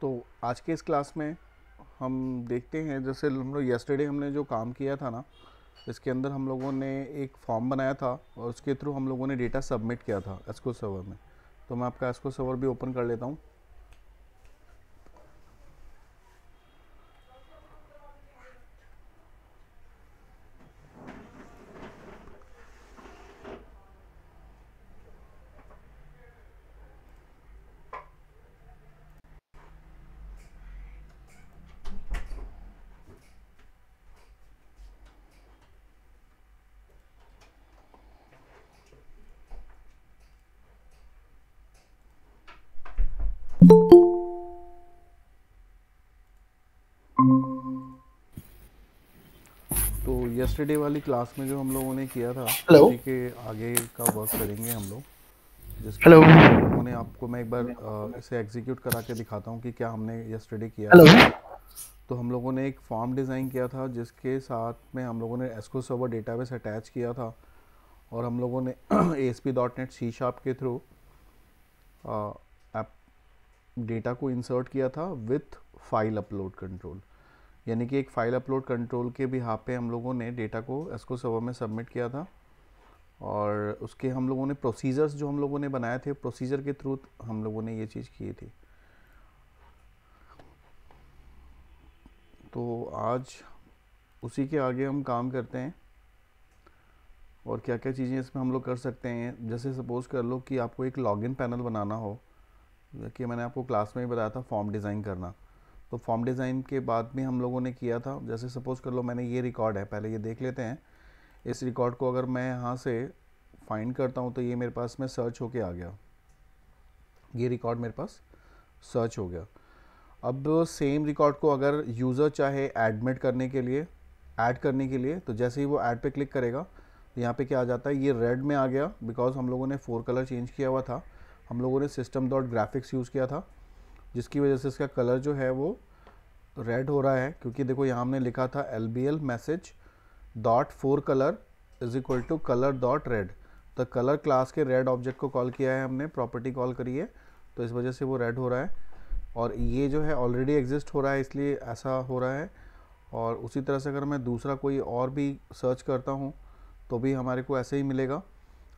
तो आज के इस क्लास में हम देखते हैं, जैसे हम लोग येस्टरडे हमने जो काम किया था ना, इसके अंदर हम लोगों ने एक फॉर्म बनाया था और उसके थ्रू हम लोगों ने डेटा सबमिट किया था एसक्यूएल सर्वर में। तो मैं आपका एसक्यूएल सर्वर भी ओपन कर लेता हूँ। तो येस्टरडे वाली क्लास में जो हम लोगों ने किया था हेलो उसी के आगे का वर्क करेंगे हम लोग, जिसके हेलो अंदर हम लोगों ने आपको मैं एक बार इसे एग्जीक्यूट करा के दिखाता हूँ कि क्या हमने येस्टरडे किया हेलो। है। तो हम लोगों ने एक फॉर्म डिज़ाइन किया था जिसके साथ में हम लोगों ने एसक्यूएल सर्वर डेटाबेस अटैच किया था और हम लोगों ने ASP.NET C# के थ्रू ऐप डेटा को इंसर्ट किया था विथ फाइल अपलोड कंट्रोल। यानी कि एक फाइल अपलोड कंट्रोल के भी यहाँ पे हम लोगों ने डेटा को एसक्यूएल सर्वर में सबमिट किया था और उसके हम लोगों ने प्रोसीजर्स जो हम लोगों ने बनाए थे, प्रोसीजर के थ्रू हम लोगों ने ये चीज़ की थी। तो आज उसी के आगे हम काम करते हैं और क्या क्या चीज़ें इसमें हम लोग कर सकते हैं। जैसे सपोज़ कर लो कि आपको एक लॉगिन पैनल बनाना हो, कि मैंने आपको क्लास में ही बताया था फॉर्म डिज़ाइन करना। तो फॉर्म डिज़ाइन के बाद में हम लोगों ने किया था, जैसे सपोज़ कर लो मैंने ये रिकॉर्ड है, पहले ये देख लेते हैं। इस रिकॉर्ड को अगर मैं यहाँ से फाइंड करता हूँ तो ये मेरे पास में सर्च होके आ गया, ये रिकॉर्ड मेरे पास सर्च हो गया। अब सेम रिकॉर्ड को अगर यूज़र चाहे एडमिट करने के लिए, ऐड करने के लिए, तो जैसे ही वो ऐड पे क्लिक करेगा तो यहाँ पे क्या आ जाता है, ये रेड में आ गया बिकॉज हम लोगों ने 4 कलर चेंज किया हुआ था। हम लोगों ने system.graphics यूज़ किया था जिसकी वजह से इसका कलर जो है वो रेड हो रहा है, क्योंकि देखो यहाँ हमने लिखा था LBL message dot 4 colour is equal to colour dot red. तो कलर क्लास के रेड ऑब्जेक्ट को कॉल किया है हमने, प्रॉपर्टी कॉल करी है, तो इस वजह से वो रेड हो रहा है। और ये जो है ऑलरेडी एग्जिस्ट हो रहा है इसलिए ऐसा हो रहा है। और उसी तरह से अगर मैं दूसरा कोई और भी सर्च करता हूँ तो भी हमारे को ऐसे ही मिलेगा।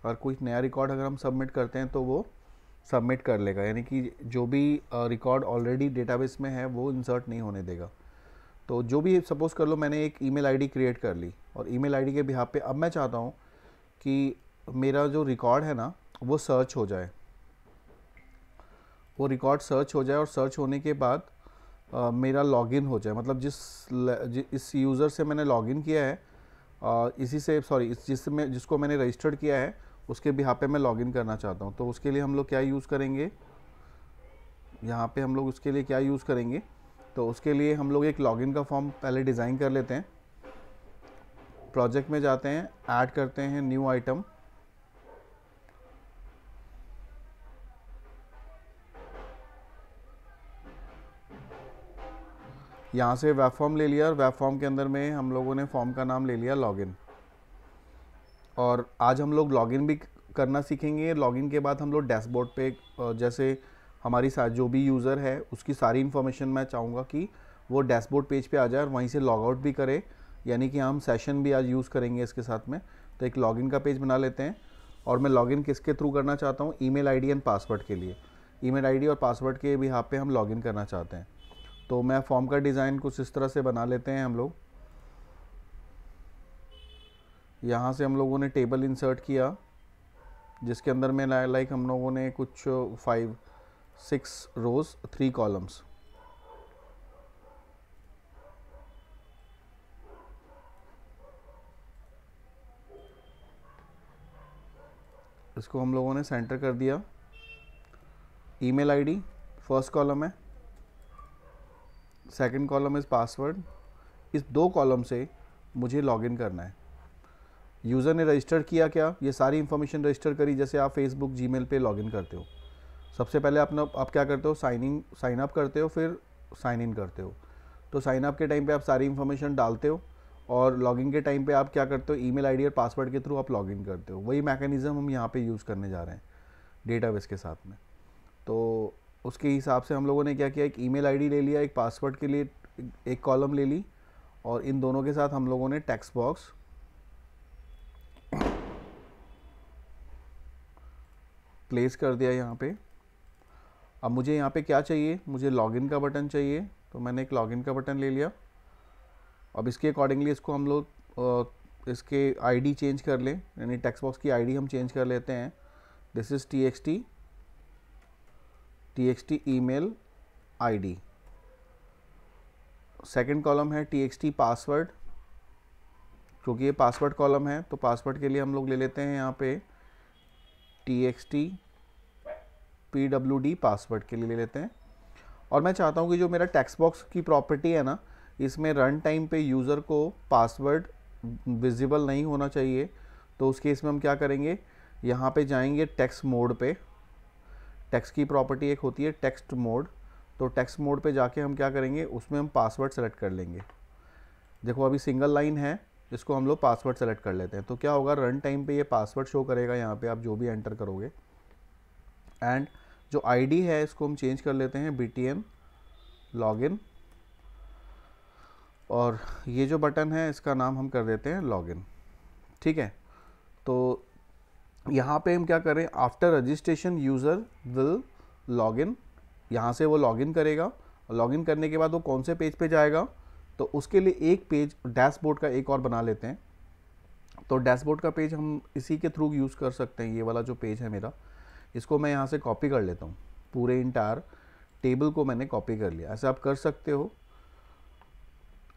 और कोई नया रिकॉर्ड अगर हम सबमिट करते हैं तो वो सबमिट कर लेगा, यानी कि जो भी रिकॉर्ड ऑलरेडी डेटाबेस में है वो इंसर्ट नहीं होने देगा। तो जो भी सपोज़ कर लो मैंने एक ईमेल आईडी क्रिएट कर ली और ईमेल आईडी के बिहाफ पे अब मैं चाहता हूँ कि मेरा जो रिकॉर्ड है ना वो सर्च हो जाए, वो रिकॉर्ड सर्च हो जाए और सर्च होने के बाद मेरा लॉगिन हो जाए। मतलब इस यूज़र से मैंने लॉगिन किया है, इसी से सॉरी जिसको मैंने रजिस्टर्ड किया है उसके बिहाफ पे मैं लॉगिन करना चाहता हूँ। तो उसके लिए हम लोग क्या यूज़ करेंगे, यहाँ पे हम लोग उसके लिए क्या यूज़ करेंगे, तो उसके लिए हम लोग एक लॉगिन का फॉर्म पहले डिज़ाइन कर लेते हैं। प्रोजेक्ट में जाते हैं, ऐड करते हैं न्यू आइटम, यहाँ से वेब फॉर्म ले लिया और वेब फॉर्म के अंदर में हम लोगों ने फॉर्म का नाम ले लिया लॉगिन। और आज हम लोग लॉगिन भी करना सीखेंगे। लॉगिन के बाद हम लोग डैशबोर्ड पे जैसे हमारी जो भी यूज़र है उसकी सारी इन्फॉर्मेशन मैं चाहूँगा कि वो डैशबोर्ड पेज पे आ जाए और वहीं से लॉग आउट भी करे, यानी कि हम सेशन भी आज यूज़ करेंगे इसके साथ में। तो एक लॉगिन का पेज बना लेते हैं और मैं लॉगिन किसके थ्रू करना चाहता हूँ, ईमेल आईडी एंड पासवर्ड के लिए। ईमेल आईडी और पासवर्ड के भी यहाँ पे हम लॉगिन करना चाहते हैं। तो मैं फॉर्म का डिज़ाइन कुछ इस तरह से बना लेते हैं हम लोग। यहाँ से हम लोगों ने टेबल इंसर्ट किया जिसके अंदर में लाइक हम लोगों ने कुछ 5-6 रोज़ 3 कॉलम्स। इसको हम लोगों ने सेंटर कर दिया। ईमेल आईडी फर्स्ट कॉलम है, सेकंड कॉलम इज़ पासवर्ड। इस 2 कॉलम से मुझे लॉगिन करना है। यूज़र ने रजिस्टर किया क्या, ये सारी इन्फॉर्मेशन रजिस्टर करी, जैसे आप फेसबुक जीमेल पे लॉगिन करते हो। सबसे पहले आप क्या करते हो, साइन अप करते हो, फिर साइन इन करते हो। तो साइन अप के टाइम पे आप सारी इन्फॉर्मेशन डालते हो और लॉगिन के टाइम पे आप क्या करते हो, ईमेल आईडी और पासवर्ड के थ्रू आप लॉगिन करते हो। वही मैकेनिज़्म हम यहाँ पे यूज़ करने जा रहे हैं डेटाबेस के साथ में। तो उसके हिसाब से हम लोगों ने क्या किया, एक ईमेल आईडी ले लिया, एक पासवर्ड के लिए एक कॉलम ले ली, और इन दोनों के साथ हम लोगों ने टेक्स्ट बॉक्स प्लेस कर दिया यहाँ पे। अब मुझे यहाँ पे क्या चाहिए, मुझे लॉगिन का बटन चाहिए, तो मैंने एक लॉगिन का बटन ले लिया। अब इसके अकॉर्डिंगली इसको हम लोग इसके आईडी चेंज कर लें, यानी टेक्स्ट बॉक्स की आईडी हम चेंज कर लेते हैं। This is txt email ID. Second column है txt पासवर्ड, क्योंकि ये पासवर्ड कॉलम है तो पासवर्ड के लिए हम लोग ले लेते हैं यहाँ पे txt pwd, पासवर्ड के लिए ले लेते हैं। और मैं चाहता हूँ कि जो मेरा टेक्स्ट बॉक्स की प्रॉपर्टी है ना, इसमें रन टाइम पे यूज़र को पासवर्ड विजिबल नहीं होना चाहिए, तो उस केस में हम क्या करेंगे, यहाँ पे जाएंगे टेक्स्ट मोड पे। टेक्स्ट की प्रॉपर्टी एक होती है टेक्स्ट मोड, तो टेक्स्ट मोड पे जाके हम क्या करेंगे, उसमें हम पासवर्ड सेलेक्ट कर लेंगे। देखो अभी सिंगल लाइन है, इसको हम लोग पासवर्ड सेलेक्ट कर लेते हैं, तो क्या होगा, रन टाइम पे ये पासवर्ड शो करेगा यहाँ पे आप जो भी एंटर करोगे। एंड जो आईडी है इसको हम चेंज कर लेते हैं btn लॉगिन, और ये जो बटन है इसका नाम हम कर देते हैं लॉगिन। ठीक है, तो यहाँ पे हम क्या करें, after registration user will login, यहाँ से वो लॉगिन करेगा। लॉगिन करने के बाद वो कौन से पेज पे जाएगा, तो उसके लिए एक पेज डैशबोर्ड का एक और बना लेते हैं। तो डैशबोर्ड का पेज हम इसी के थ्रू यूज़ कर सकते हैं। ये वाला जो पेज है मेरा, इसको मैं यहाँ से कॉपी कर लेता हूँ, पूरे इंटायर टेबल को मैंने कॉपी कर लिया। ऐसे आप कर सकते हो।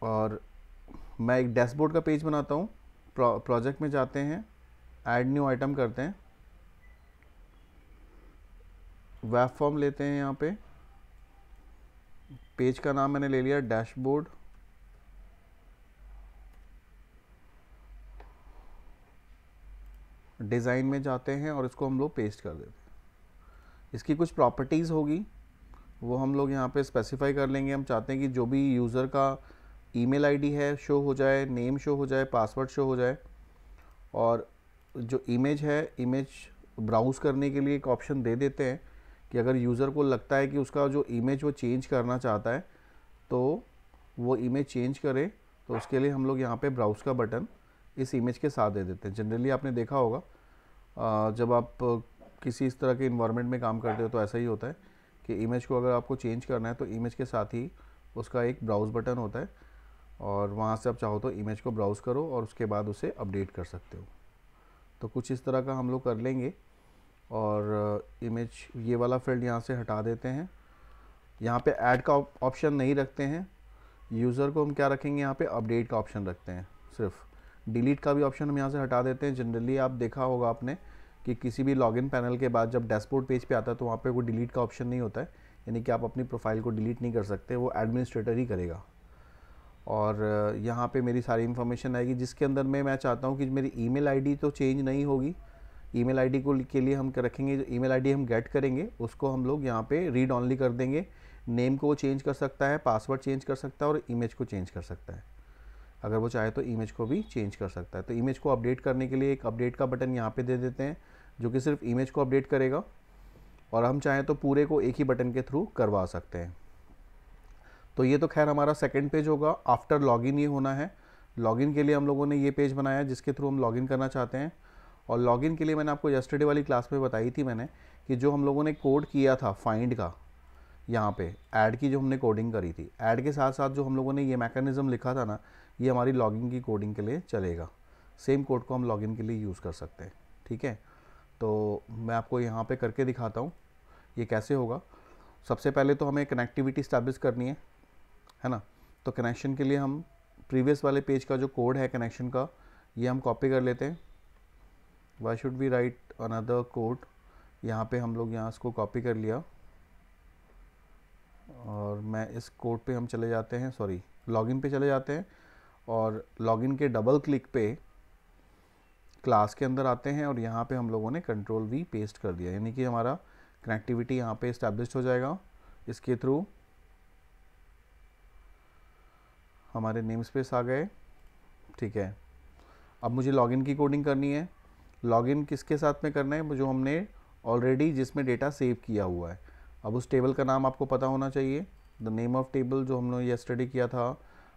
और मैं एक डैशबोर्ड का पेज बनाता हूँ। प्रोजेक्ट में जाते हैं, ऐड न्यू आइटम करते हैं, वेब फॉर्म लेते हैं, यहाँ पे पेज का नाम मैंने ले लिया डैशबोर्ड। डिज़ाइन में जाते हैं और इसको हम लोग पेस्ट कर देते हैं। इसकी कुछ प्रॉपर्टीज़ होगी वो हम लोग यहाँ पे स्पेसिफाई कर लेंगे। हम चाहते हैं कि जो भी यूज़र का ईमेल आईडी है शो हो जाए, नेम शो हो जाए, पासवर्ड शो हो जाए। और जो इमेज है, इमेज ब्राउज़ करने के लिए एक ऑप्शन दे देते हैं कि अगर यूज़र को लगता है कि उसका जो इमेज वो चेंज करना चाहता है तो वो इमेज चेंज करे, तो उसके लिए हम लोग यहाँ पे ब्राउज़ का बटन इस इमेज के साथ दे देते हैं। जनरली आपने देखा होगा जब आप किसी इस तरह के इन्वायरमेंट में काम करते हो तो ऐसा ही होता है कि इमेज को अगर आपको चेंज करना है तो इमेज के साथ ही उसका एक ब्राउज़ बटन होता है, और वहाँ से आप चाहो तो इमेज को ब्राउज़ करो और उसके बाद उसे अपडेट कर सकते हो। तो कुछ इस तरह का हम लोग कर लेंगे। और इमेज ये वाला फील्ड यहाँ से हटा देते हैं। यहाँ पे ऐड का ऑप्शन नहीं रखते हैं। यूज़र को हम क्या रखेंगे, यहाँ पे अपडेट का ऑप्शन रखते हैं सिर्फ। डिलीट का भी ऑप्शन हम यहाँ से हटा देते हैं। जनरली आप देखा होगा आपने कि किसी भी लॉगिन पैनल के बाद जब डैशबोर्ड पेज पे आता है तो वहाँ पे कोई डिलीट का ऑप्शन नहीं होता है, यानी कि आप अपनी प्रोफाइल को डिलीट नहीं कर सकते, वो एडमिनिस्ट्रेटर ही करेगा। और यहाँ पे मेरी सारी इन्फॉर्मेशन आएगी, जिसके अंदर मैं चाहता हूँ कि मेरी ईमेल आईडी तो चेंज नहीं होगी। ईमेल आईडी को के लिए हम रखेंगे, जो ईमेल आईडी हम गेट करेंगे उसको हम लोग यहाँ पे रीड ऑनली कर देंगे। नेम को वो चेंज कर सकता है, पासवर्ड चेंज कर सकता है और इमेज को चेंज कर सकता है। अगर वो चाहे तो इमेज को भी चेंज कर सकता है। तो इमेज को अपडेट करने के लिए एक अपडेट का बटन यहाँ पे दे देते हैं जो कि सिर्फ इमेज को अपडेट करेगा, और हम चाहें तो पूरे को एक ही बटन के थ्रू करवा सकते हैं। तो ये तो खैर हमारा सेकंड पेज होगा। आफ्टर लॉगिन ये होना है। लॉगिन के लिए हम लोगों ने ये पेज बनाया जिसके थ्रू हम लॉगिन करना चाहते हैं। और लॉगिन के लिए मैंने आपको यस्टरडे वाली क्लास में बताई थी मैंने कि जो हम लोगों ने कोड किया था फाइंड का, यहाँ पे ऐड की जो हमने कोडिंग करी थी, ऐड के साथ साथ जो हम लोगों ने ये मैकेनिज़्म लिखा था ना, ये हमारी लॉगिन की कोडिंग के लिए चलेगा। सेम कोड को हम लॉगिन के लिए यूज़ कर सकते हैं। ठीक है, तो मैं आपको यहाँ पे करके दिखाता हूँ ये कैसे होगा। सबसे पहले तो हमें कनेक्टिविटी इस्टेब्लिश करनी है ना। तो कनेक्शन के लिए हम प्रीवियस वाले पेज का जो कोड है कनेक्शन का, ये हम कॉपी कर लेते हैं। Why should we write another code, यहाँ पे हम लोग यहाँ इसको कॉपी कर लिया, और मैं इस कोड पे हम चले जाते हैं, सॉरी लॉगिन पे चले जाते हैं, और लॉगिन के डबल क्लिक पे क्लास के अंदर आते हैं, और यहाँ पे हम लोगों ने कंट्रोल वी पेस्ट कर दिया, यानी कि हमारा कनेक्टिविटी यहाँ पे इस्टेब्लिश हो जाएगा। इसके थ्रू हमारे नेम स्पेस आ गए। ठीक है, अब मुझे लॉगिन की कोडिंग करनी है। लॉगिन किसके साथ में करना है, जो हमने ऑलरेडी जिसमें डेटा सेव किया हुआ है। अब उस टेबल का नाम आपको पता होना चाहिए। द नेम ऑफ टेबल जो हम लोग येस्टरडे किया था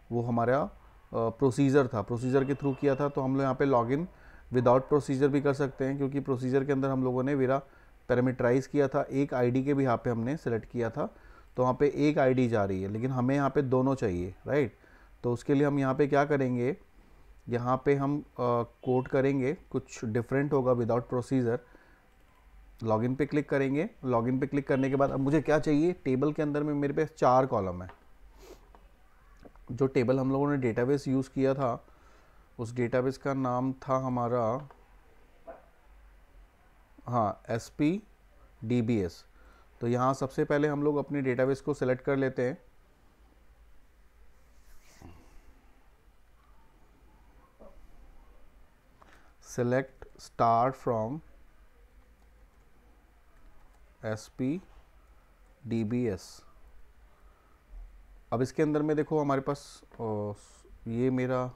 वो हमारा प्रोसीजर था, प्रोसीजर के थ्रू किया था। तो हम लोग यहाँ पे लॉगिन विदाउट प्रोसीजर भी कर सकते हैं, क्योंकि प्रोसीजर के अंदर हम लोगों ने मेरा पैरामीटराइज किया था, एक आईडी के भी यहाँ पे हमने सेलेक्ट किया था। तो वहाँ पे एक आईडी जा रही है, लेकिन हमें यहाँ पे दोनों चाहिए, राइट। तो उसके लिए हम यहाँ पे क्या करेंगे, यहाँ पे हम कोड करेंगे, कुछ डिफरेंट होगा विदाउट प्रोसीजर। लॉगिन पे क्लिक करेंगे। लॉगिन पे क्लिक करने के बाद अब मुझे क्या चाहिए, टेबल के अंदर में मेरे पास 4 कॉलम है। जो टेबल हम लोगों ने डेटाबेस यूज़ किया था, उस डेटाबेस का नाम था हमारा, हाँ, SPDBS। तो यहाँ सबसे पहले हम लोग अपने डेटाबेस को सिलेक्ट कर लेते हैं। Select start from SPDBS। अब इसके अंदर में देखो हमारे पास ये मेरा,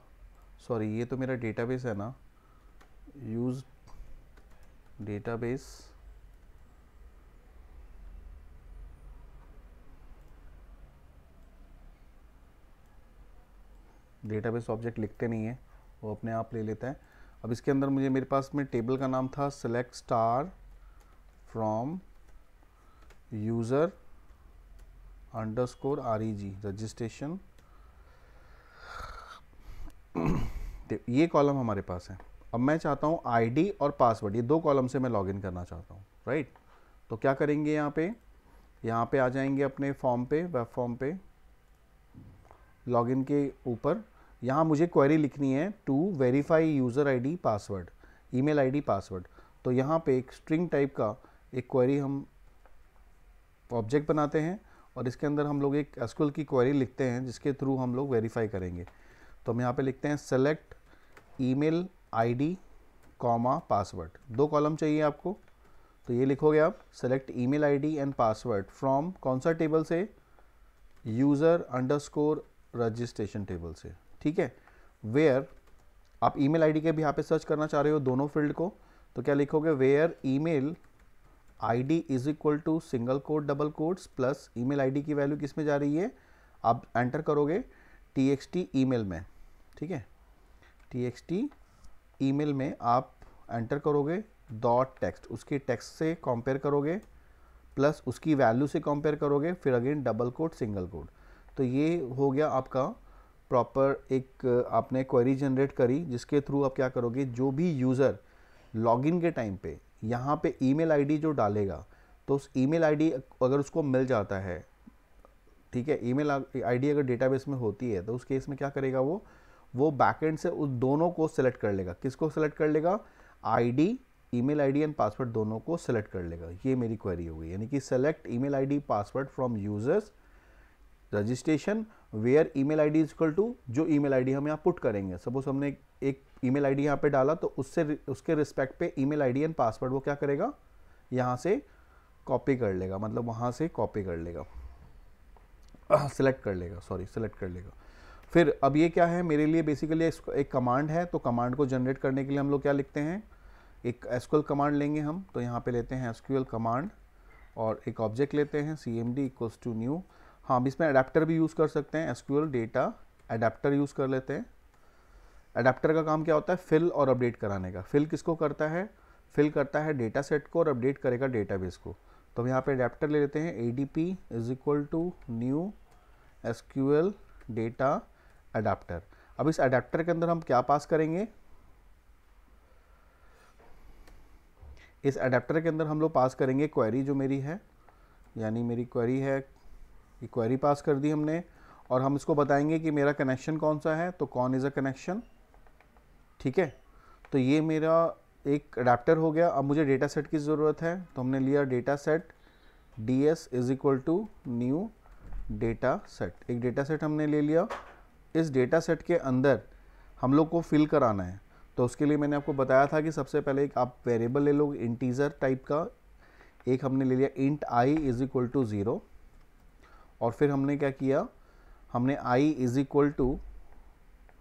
सॉरी ये तो मेरा डेटाबेस है ना, यूज डेटाबेस, डेटाबेस ऑब्जेक्ट लिखते नहीं है, वो अपने आप ले लेता है। अब इसके अंदर मुझे, मेरे पास में टेबल का नाम था select star from user underscore REG registration. ये कॉलम हमारे पास है। अब मैं चाहता हूँ आईडी और पासवर्ड, ये 2 कॉलम से मैं लॉगिन करना चाहता हूँ, राइट। तो क्या करेंगे, यहाँ पे आ जाएंगे अपने फॉर्म पे, वेब फॉर्म पे, लॉगिन के ऊपर। यहाँ मुझे क्वेरी लिखनी है to verify user ID password, email ID password. तो यहाँ पे एक स्ट्रिंग टाइप का एक क्वेरी हम ऑब्जेक्ट बनाते हैं, और इसके अंदर हम लोग एक एसक्यूएल की क्वेरी लिखते हैं जिसके थ्रू हम लोग वेरीफाई करेंगे। तो हम यहाँ पे लिखते हैं select email ID comma password. 2 column चाहिए आपको, तो ये लिखोगे आप, select email ID and password from कौन सा टेबल से, यूज़र अंडरस्कोर रजिस्ट्रेशन टेबल से, ठीक है। वेयर आप ईमेल आईडी के भी यहाँ पे सर्च करना चाह रहे हो दोनों फील्ड को, तो क्या लिखोगे, where email ID is equal to single quote double quotes plus email ID की वैल्यू किस में जा रही है, आप एंटर करोगे TXT ईमेल में, ठीक है। TXT ईमेल में आप एंटर करोगे डॉट टेक्स्ट, उसके टेक्स्ट से कंपेयर करोगे प्लस उसकी वैल्यू से कंपेयर करोगे, फिर again double quote single quote. तो ये हो गया आपका प्रॉपर एक आपने क्वेरी जनरेट करी, जिसके थ्रू आप क्या करोगे, जो भी यूज़र लॉगिन के टाइम पे यहाँ पे ईमेल आईडी जो डालेगा, तो उस ईमेल आईडी अगर उसको मिल जाता है, ठीक है, ईमेल आईडी अगर डेटाबेस में होती है, तो उस केस में क्या करेगा, वो बैकएंड से उस दोनों को सिलेक्ट कर लेगा। किसको सिलेक्ट कर लेगा, ID, email ID and password दोनों को सिलेक्ट कर लेगा। ये मेरी क्वेरी हो गई, यानी कि select email ID password from users registration where email ID is equal to, जो ईमेल आईडी हम यहाँ पुट करेंगे। सपोज हमने एक ईमेल आईडी यहाँ पे डाला, तो उसके रिस्पेक्ट पे ईमेल आईडी एंड पासवर्ड वो क्या करेगा, यहाँ से कॉपी कर लेगा, मतलब वहाँ से कॉपी कर लेगा, सिलेक्ट कर लेगा, सॉरी सिलेक्ट कर लेगा। फिर अब ये क्या है मेरे लिए, बेसिकली एक कमांड है। तो कमांड को जनरेट करने के लिए हम लोग क्या लिखते हैं, एक एसक्यूएल कमांड लेंगे हम। तो यहाँ पे लेते हैं एसक्यूएल कमांड और एक ऑब्जेक्ट लेते हैं cmd इक्वल्स टू न्यू। हाँ, अब इसमें अडेप्टर भी यूज़ कर सकते हैं, एसक्यूएल डेटा अडेप्टर यूज़ कर लेते हैं। अडेप्टर का काम क्या होता है, फिल और अपडेट कराने का। फिल किसको करता है, फिल करता है डेटा सेट को और अपडेट करेगा डेटाबेस को। तो हम यहाँ पे अडेप्टर ले लेते हैं, adp is equal to new SQL data adapter. अब इस अडेप्टर के अंदर हम क्या पास करेंगे, इस अडेप्टर के अंदर हम लोग पास करेंगे क्वेरी जो मेरी है, यानी मेरी क्वेरी है, ये क्वेरी पास कर दी हमने, और हम इसको बताएंगे कि मेरा कनेक्शन कौन सा है, तो कौन इज़ अ कनेक्शन, ठीक है। तो ये मेरा एक अडेप्टर हो गया। अब मुझे डेटा सेट की ज़रूरत है, तो हमने लिया data set ds is equal to new data set. एक डेटा सेट हमने ले लिया। इस डेटा सेट के अंदर हम लोग को फिल कराना है, तो उसके लिए मैंने आपको बताया था कि सबसे पहले एक आप वेरिएबल ले लो इंटीजर टाइप का। एक हमने ले लिया int i is equal to 0, और फिर हमने क्या किया, हमने i इज इक्वल टू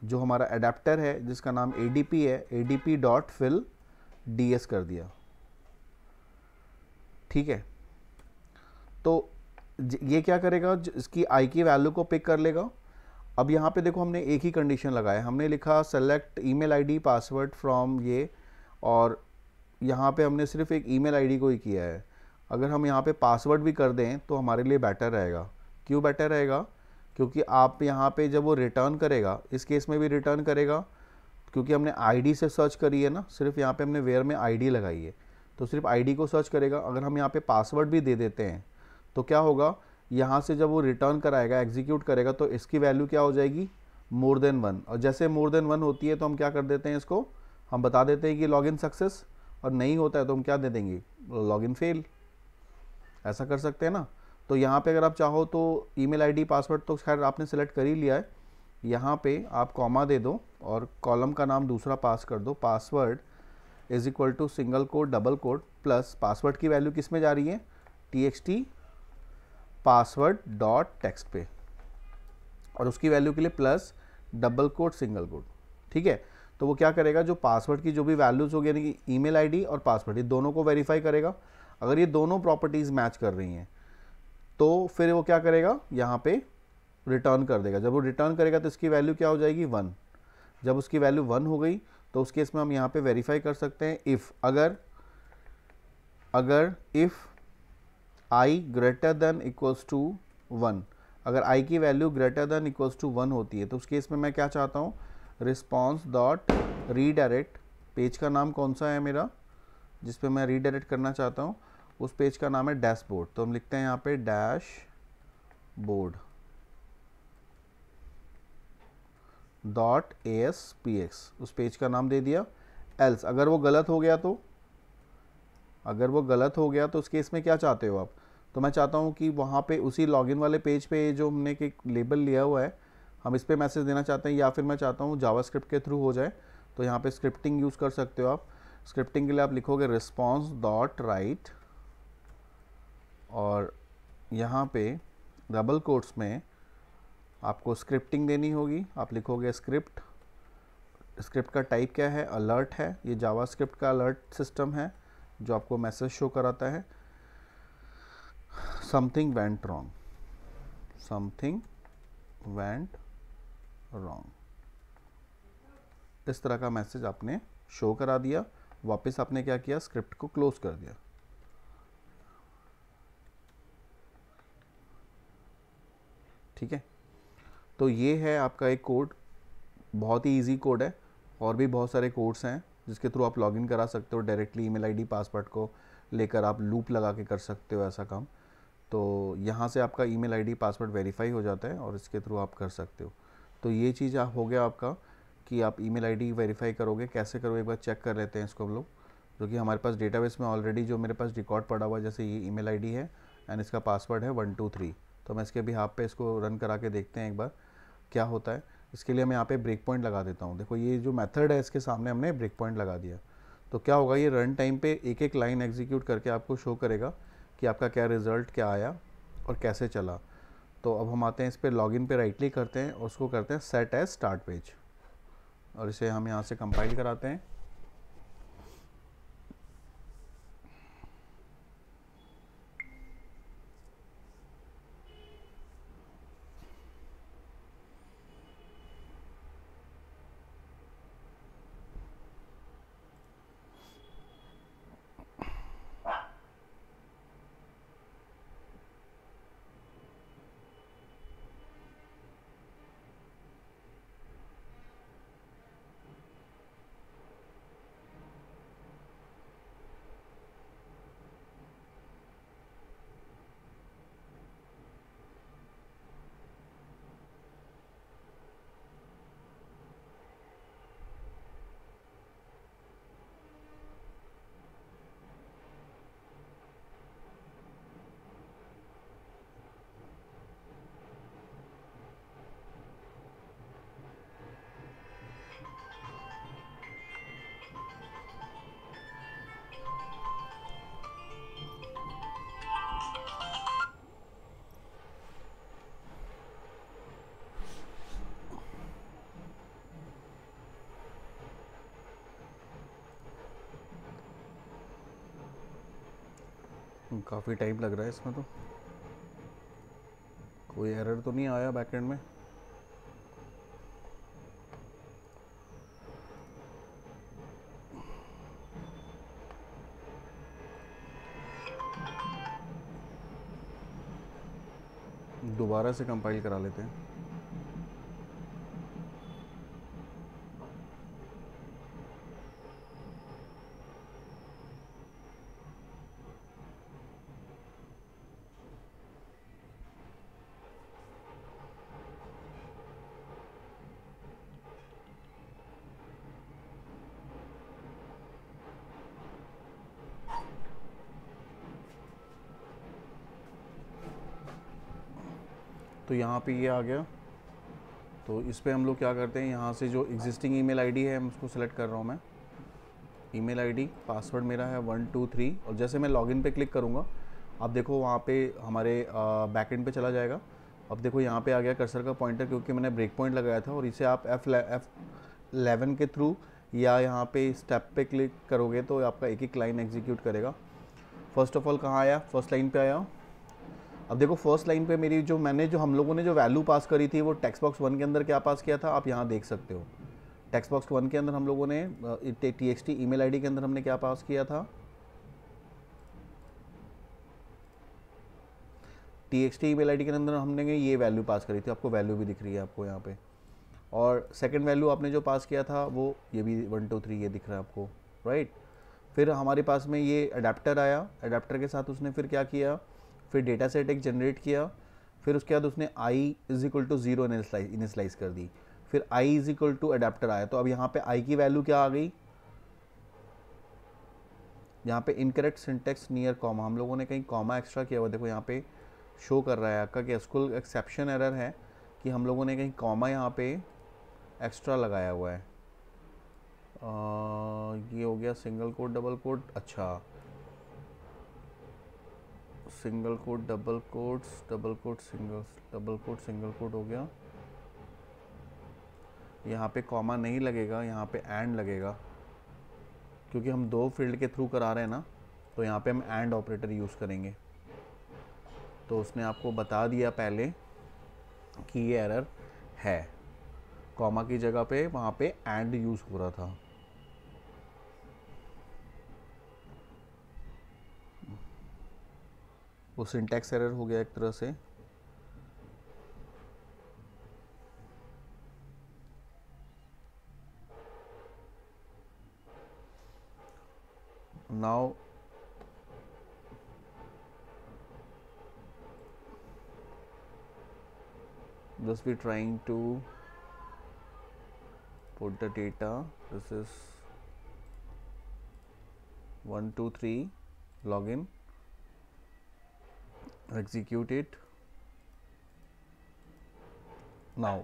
जो हमारा अडेप्टर है जिसका नाम adp है, adp डॉट फिल ds कर दिया, ठीक है। तो ये क्या करेगा, इसकी आई की वैल्यू को पिक कर लेगा। अब यहाँ पे देखो हमने एक ही कंडीशन लगाया, हमने लिखा select email ID password from ये, और यहाँ पे हमने सिर्फ एक ईमेल आईडी को ही किया है। अगर हम यहाँ पे पासवर्ड भी कर दें तो हमारे लिए बेटर रहेगा। क्यों बेटर रहेगा? क्योंकि आप यहाँ पे जब वो रिटर्न करेगा, इस केस में भी रिटर्न करेगा, क्योंकि हमने आईडी से सर्च करी है ना, सिर्फ यहाँ पे हमने वेयर में आईडी लगाई है, तो सिर्फ आईडी को सर्च करेगा। अगर हम यहाँ पे पासवर्ड भी दे देते हैं तो क्या होगा, यहाँ से जब वो रिटर्न कराएगा, एग्जीक्यूट करेगा, तो इसकी वैल्यू क्या हो जाएगी, मोर देन 1। और जैसे मोर देन 1 होती है तो हम क्या कर देते हैं, इसको हम बता देते हैं कि लॉगिन सक्सेस, और नहीं होता है तो हम क्या दे देंगे, लॉगिन फेल। ऐसा कर सकते हैं ना। तो यहाँ पे अगर आप चाहो तो ईमेल आईडी पासवर्ड तो खैर आपने सेलेक्ट कर ही लिया है, यहाँ पे आप कॉमा दे दो और कॉलम का नाम दूसरा पास कर दो, password is equal to single quote double quote plus password की वैल्यू किस में जा रही है, txt पासवर्ड डॉट टेक्स्ट पे, और उसकी वैल्यू के लिए plus double quote single quote. ठीक है, तो वो क्या करेगा, जो पासवर्ड की जो भी वैल्यूज होगी, यानी कि ईमेल आईडी और पासवर्ड, ये दोनों को वेरीफाई करेगा। अगर ये दोनों प्रॉपर्टीज मैच कर रही हैं तो फिर वो क्या करेगा, यहाँ पे रिटर्न कर देगा। जब वो रिटर्न करेगा तो इसकी वैल्यू क्या हो जाएगी, 1। जब उसकी वैल्यू 1 हो गई तो उस केस में हम यहाँ पे वेरीफाई कर सकते हैं इफ़, अगर if i greater than equals to 1, अगर i की value greater than equals to 1 होती है तो उस केस में मैं क्या चाहता हूँ, रिस्पॉन्स डॉट रीडायरेक्ट, पेज का नाम कौन सा है मेरा जिस पे मैं रीडायरेक्ट करना चाहता हूँ, उस पेज का नाम है डैशबोर्ड। तो हम लिखते हैं यहाँ पे डैश बोर्ड डॉट ASPX, उस पेज का नाम दे दिया। एल्स अगर वो गलत हो गया तो, अगर वो गलत हो गया तो उस केस में क्या चाहते हो आप, तो मैं चाहता हूँ कि वहाँ पे उसी लॉगिन वाले पेज पे जो हमने एक लेबल लिया हुआ है, हम इस पे मैसेज देना चाहते हैं, या फिर मैं चाहता हूँ जावास्क्रिप्ट के थ्रू हो जाए। तो यहाँ पे स्क्रिप्टिंग यूज़ कर सकते हो आप। स्क्रिप्टिंग के लिए आप लिखोगे रिस्पॉन्स डॉट राइट, और यहाँ पे डबल कोट्स में आपको स्क्रिप्टिंग देनी होगी। आप लिखोगे स्क्रिप्ट, स्क्रिप्ट का टाइप क्या है, अलर्ट है, ये जावास्क्रिप्ट का अलर्ट सिस्टम है जो आपको मैसेज शो कराता है, something went wrong, something went wrong, इस तरह का मैसेज आपने शो करा दिया। वापस आपने क्या किया, स्क्रिप्ट को क्लोज कर दिया। ठीक है, तो ये है आपका एक कोड, बहुत ही इजी कोड है। और भी बहुत सारे कोड्स हैं जिसके थ्रू आप लॉगिन करा सकते हो डायरेक्टली, ईमेल आईडी पासवर्ड को लेकर आप लूप लगा के कर सकते हो ऐसा काम। तो यहाँ से आपका ईमेल आईडी पासवर्ड वेरीफाई हो जाता है और इसके थ्रू आप कर सकते हो। तो ये चीज़ हो गया आपका कि आप ईमेल आईडी वेरीफाई करोगे। कैसे करोगे एक बार चेक कर लेते हैं इसको हम लोग, जो कि हमारे पास डेटाबेस में ऑलरेडी जो मेरे पास रिकॉर्ड पड़ा हुआ है, जैसे ये ईमेल आईडी है एंड इसका पासवर्ड है 123। तो मैं इसके भी हाथ पे इसको रन करा के देखते हैं एक बार क्या होता है। इसके लिए मैं यहाँ पे ब्रेक पॉइंट लगा देता हूँ। देखो ये जो मेथड है इसके सामने हमने ब्रेक पॉइंट लगा दिया। तो क्या होगा, ये रन टाइम पे एक एक लाइन एग्जीक्यूट करके आपको शो करेगा कि आपका क्या रिज़ल्ट क्या आया और कैसे चला। तो अब हम आते हैं इस पर लॉगिन पे राइट क्लिक करते हैं और उसको करते हैं सेट एज स्टार्ट पेज, और इसे हम यहाँ से कंपाइल कराते हैं। काफ़ी टाइम लग रहा है इसमें तो। कोई एरर तो नहीं आया बैकएंड में? दोबारा से कंपाइल करा लेते हैं। तो यहाँ पे ये आ गया। तो इस पे हम लोग क्या करते हैं, यहाँ से जो एग्जिस्टिंग ईमेल आईडी है हम उसको सेलेक्ट कर रहा हूँ मैं। ईमेल आईडी, पासवर्ड मेरा है 123, और जैसे मैं लॉगिन पे क्लिक करूँगा आप देखो वहाँ पे हमारे बैकएंड पे चला जाएगा। अब देखो यहाँ पे आ गया कर्सर का पॉइंटर, क्योंकि मैंने ब्रेक पॉइंट लगाया था। और इसे आप F11 के थ्रू या यहाँ पे स्टेप पे क्लिक करोगे तो आपका एक एक लाइन एग्जीक्यूट करेगा। फर्स्ट ऑफ ऑल कहाँ आया, फर्स्ट लाइन पे आया। अब देखो फर्स्ट लाइन पे मेरी जो हम लोगों ने जो वैल्यू पास करी थी वो टेक्स्ट बॉक्स 1 के अंदर क्या पास किया था, आप यहाँ देख सकते हो। टेक्स्ट बॉक्स 1 के अंदर हम लोगों ने txt ईमेल आईडी के अंदर हमने क्या पास किया था, txt ईमेल आईडी के अंदर हमने ये वैल्यू पास करी थी। आपको वैल्यू भी दिख रही है आपको यहाँ पे। और सेकंड वैल्यू आपने जो पास किया था वो ये भी 123 ये दिख रहा है आपको, राइट। फिर हमारे पास में ये अडेप्टर आया। अडेप्टर के साथ उसने फिर क्या किया, फिर डेटा सेट एक जनरेट किया। फिर उसके बाद उसने i = 0 इनिशलाइज कर दी। फिर i = अडेप्टर आया। तो अब यहाँ पे i की वैल्यू क्या आ गई, यहाँ पे इनकरेक्ट सिंटेक्स नियर कॉमा, हम लोगों ने कहीं कॉमा एक्स्ट्रा किया हुआ। देखो यहाँ पे शो कर रहा है आपका कि एसक्यूएल एक्सेप्शन एरर है कि हम लोगों ने कहीं कॉमा यहाँ पे एक्स्ट्रा लगाया हुआ है। ये हो गया सिंगल कोट डबल कोट, अच्छा single quote double quotes double quote single double quote single quote हो गया। यहाँ पे कॉमा नहीं लगेगा, यहाँ पे एंड लगेगा, क्योंकि हम दो फील्ड के थ्रू करा रहे हैं ना, तो यहाँ पे हम एंड ऑपरेटर यूज़ करेंगे। तो उसने आपको बता दिया पहले कि ये एरर है, कॉमा की जगह पे वहाँ पे एंड यूज़ हो रहा था। वो सिंटैक्स एरर हो गया एक तरह से। Now just we trying to put the data, this is 123 login, execute it now।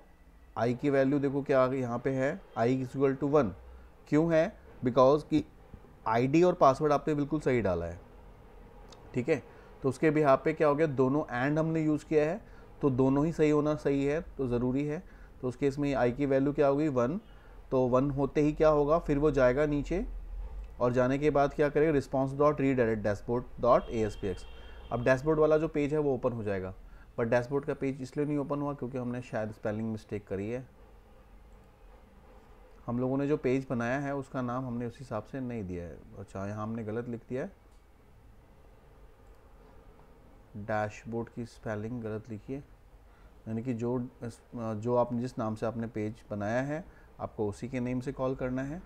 i की वैल्यू देखो क्या आ गई, यहाँ पे है i = 1। क्यों है, बिकॉज कि id और पासवर्ड आपने बिल्कुल सही डाला है, ठीक है। तो उसके भी यहाँ पे क्या हो गया, दोनों एंड हमने यूज़ किया है, तो दोनों ही सही होना सही है, तो ज़रूरी है। तो उस केस में आई की वैल्यू क्या होगी, 1। तो 1 होते ही क्या होगा, फिर वो जाएगा नीचे और जाने के बाद क्या करेगा, response.read@dashboard.aspx। अब डैशबोर्ड वाला जो पेज है वो ओपन हो जाएगा। पर डैशबोर्ड का पेज इसलिए नहीं ओपन हुआ क्योंकि हमने शायद स्पेलिंग मिस्टेक करी है। हम लोगों ने जो पेज बनाया है उसका नाम हमने उस हिसाब से नहीं दिया है। अच्छा, यहाँ हमने गलत लिख दिया है, डैशबोर्ड की स्पेलिंग गलत लिखी है। यानी कि जो आपने जिस नाम से आपने पेज बनाया है आपको उसी के नेम से कॉल करना है।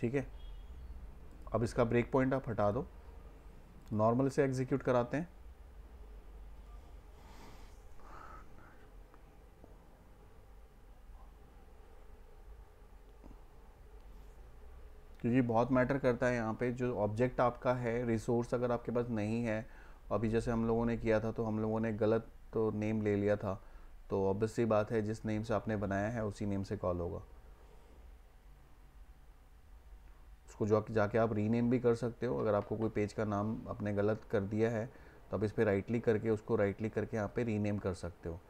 ठीक है, अब इसका ब्रेक पॉइंट आप हटा दो, नॉर्मल से एग्जीक्यूट कराते हैं। क्योंकि बहुत मैटर करता है यहाँ पे जो ऑब्जेक्ट आपका है, रिसोर्स अगर आपके पास नहीं है, अभी जैसे हम लोगों ने किया था तो हम लोगों ने गलत तो नेम ले लिया था, तो ऑब्वियस सी बात है जिस नेम से आपने बनाया है उसी नेम से कॉल होगा। उसको जो जाके आप रीनेम भी कर सकते हो। अगर आपको कोई पेज का नाम आपने गलत कर दिया है तो आप इस पर राइट क्लिक करके उसको राइट क्लिक करके यहाँ पे रीनेम कर सकते हो।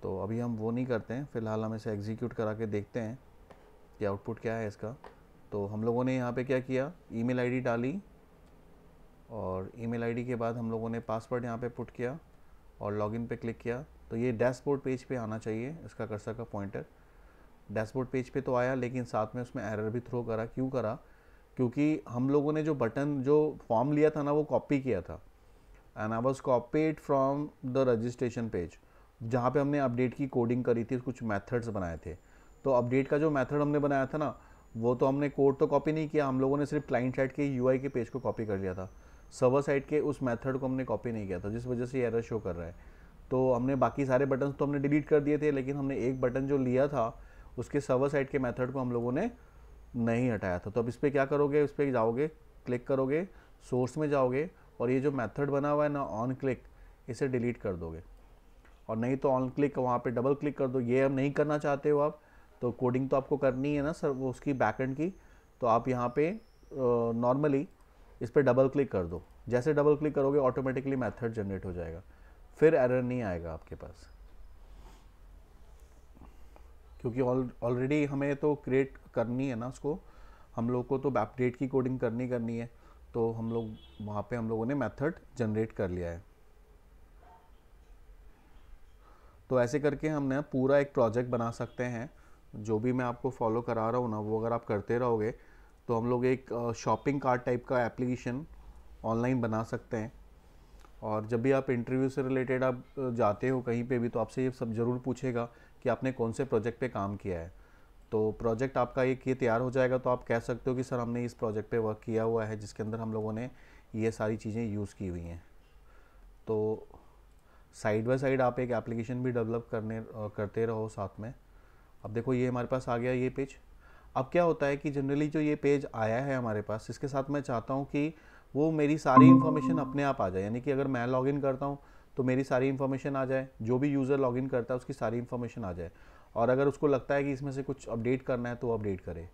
तो अभी हम वो नहीं करते हैं, फ़िलहाल हम इसे एग्जीक्यूट करा के देखते हैं कि आउटपुट क्या है इसका। तो हम लोगों ने यहाँ पे क्या किया, ईमेल आईडी डाली और ईमेल आईडी के बाद हम लोगों ने पासवर्ड यहाँ पे पुट किया और लॉगिन पे क्लिक किया। तो ये डैशबोर्ड पेज पे आना चाहिए, इसका कर्सर का पॉइंटर डैशबोर्ड पेज पे तो आया, लेकिन साथ में उसमें एरर भी थ्रो करा। क्यों करा? क्योंकि हम लोगों ने जो बटन जो फॉर्म लिया था ना वो कॉपी किया था, and I was copied from the registration page जहाँ पे हमने अपडेट की कोडिंग करी थी, कुछ मेथड्स बनाए थे। तो अपडेट का जो मेथड हमने बनाया था ना, वो तो हमने कोड तो कॉपी नहीं किया, हम लोगों ने सिर्फ क्लाइंट साइड के यूआई के पेज को कॉपी कर लिया था, सर्वर साइड के उस मेथड को हमने कॉपी नहीं किया था, जिस वजह से ये एरर शो कर रहा है। तो हमने बाकी सारे बटन तो हमने डिलीट कर दिए थे, लेकिन हमने एक बटन जो लिया था उसके सर्वर साइड के मेथड को हम लोगों ने नहीं हटाया था। तो अब इस पर क्या करोगे, इस पर जाओगे, क्लिक करोगे, सोर्स में जाओगे और ये जो मेथड बना हुआ है ना ऑन क्लिक, इसे डिलीट कर दोगे। और नहीं तो ऑन क्लिक वहाँ पे डबल क्लिक कर दो। ये अब नहीं करना चाहते हो आप, तो कोडिंग तो आपको करनी है ना सर वो उसकी बैकएंड की, तो आप यहाँ पे नॉर्मली इस पर डबल क्लिक कर दो। जैसे डबल क्लिक करोगे ऑटोमेटिकली मेथड जनरेट हो जाएगा, फिर एरर नहीं आएगा आपके पास, क्योंकि ऑलरेडी हमें तो क्रिएट करनी है ना उसको, हम लोग को तो अपडेट की कोडिंग करनी है, तो हम लोग वहाँ पे हम लोगों ने मेथड जनरेट कर लिया है। तो ऐसे करके हमने पूरा एक प्रोजेक्ट बना सकते हैं। जो भी मैं आपको फॉलो करा रहा हूँ ना, वो अगर आप करते रहोगे तो हम लोग एक शॉपिंग कार्ट टाइप का एप्लीकेशन ऑनलाइन बना सकते हैं। और जब भी आप इंटरव्यू से रिलेटेड आप जाते हो कहीं पे भी, तो आपसे ये सब ज़रूर पूछेगा कि आपने कौन से प्रोजेक्ट पे काम किया है। तो प्रोजेक्ट आपका एक ये तैयार हो जाएगा, तो आप कह सकते हो कि सर हमने इस प्रोजेक्ट पे वर्क किया हुआ है जिसके अंदर हम लोगों ने ये सारी चीज़ें यूज़ की हुई हैं। तो साइड बाय साइड आप एक एप्लीकेशन भी डेवलप करते रहो साथ में। अब देखो ये हमारे पास आ गया ये पेज। अब क्या होता है कि जनरली जो ये पेज आया है हमारे पास, इसके साथ मैं चाहता हूँ कि वो मेरी सारी इन्फॉर्मेशन अपने आप आ जाए, यानी कि अगर मैं लॉगिन करता हूँ तो मेरी सारी इन्फॉर्मेशन आ जाए, जो भी यूज़र लॉगिन करता है उसकी सारी इन्फॉर्मेशन आ जाए, और अगर उसको लगता है कि इसमें से कुछ अपडेट करना है तो वो अपडेट करे।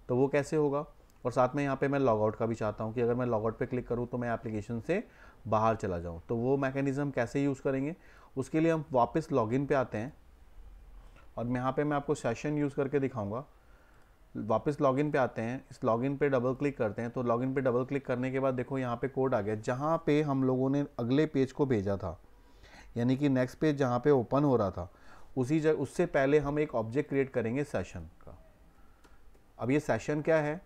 तो वो कैसे होगा? और साथ में यहाँ पे मैं लॉग आउट का भी चाहता हूँ कि अगर मैं लॉग आउट पे क्लिक करूँ तो मैं एप्लीकेशन से बाहर चला जाऊँ। तो वो मैकेनिज़्म कैसे यूज़ करेंगे, उसके लिए हम वापस लॉगिन पे आते हैं और यहाँ पे मैं आपको सेशन यूज़ करके दिखाऊंगा। वापस लॉगिन पे आते हैं, इस लॉगिन पे डबल क्लिक करते हैं। तो लॉगिन पे डबल क्लिक करने के बाद देखो यहाँ पे कोड आ गया, जहाँ पे हम लोगों ने अगले पेज को भेजा था, यानी कि नेक्स्ट पेज जहाँ पे ओपन हो रहा था उसी जगह, उससे पहले हम एक ऑब्जेक्ट क्रिएट करेंगे सेशन का। अब ये सेशन क्या है?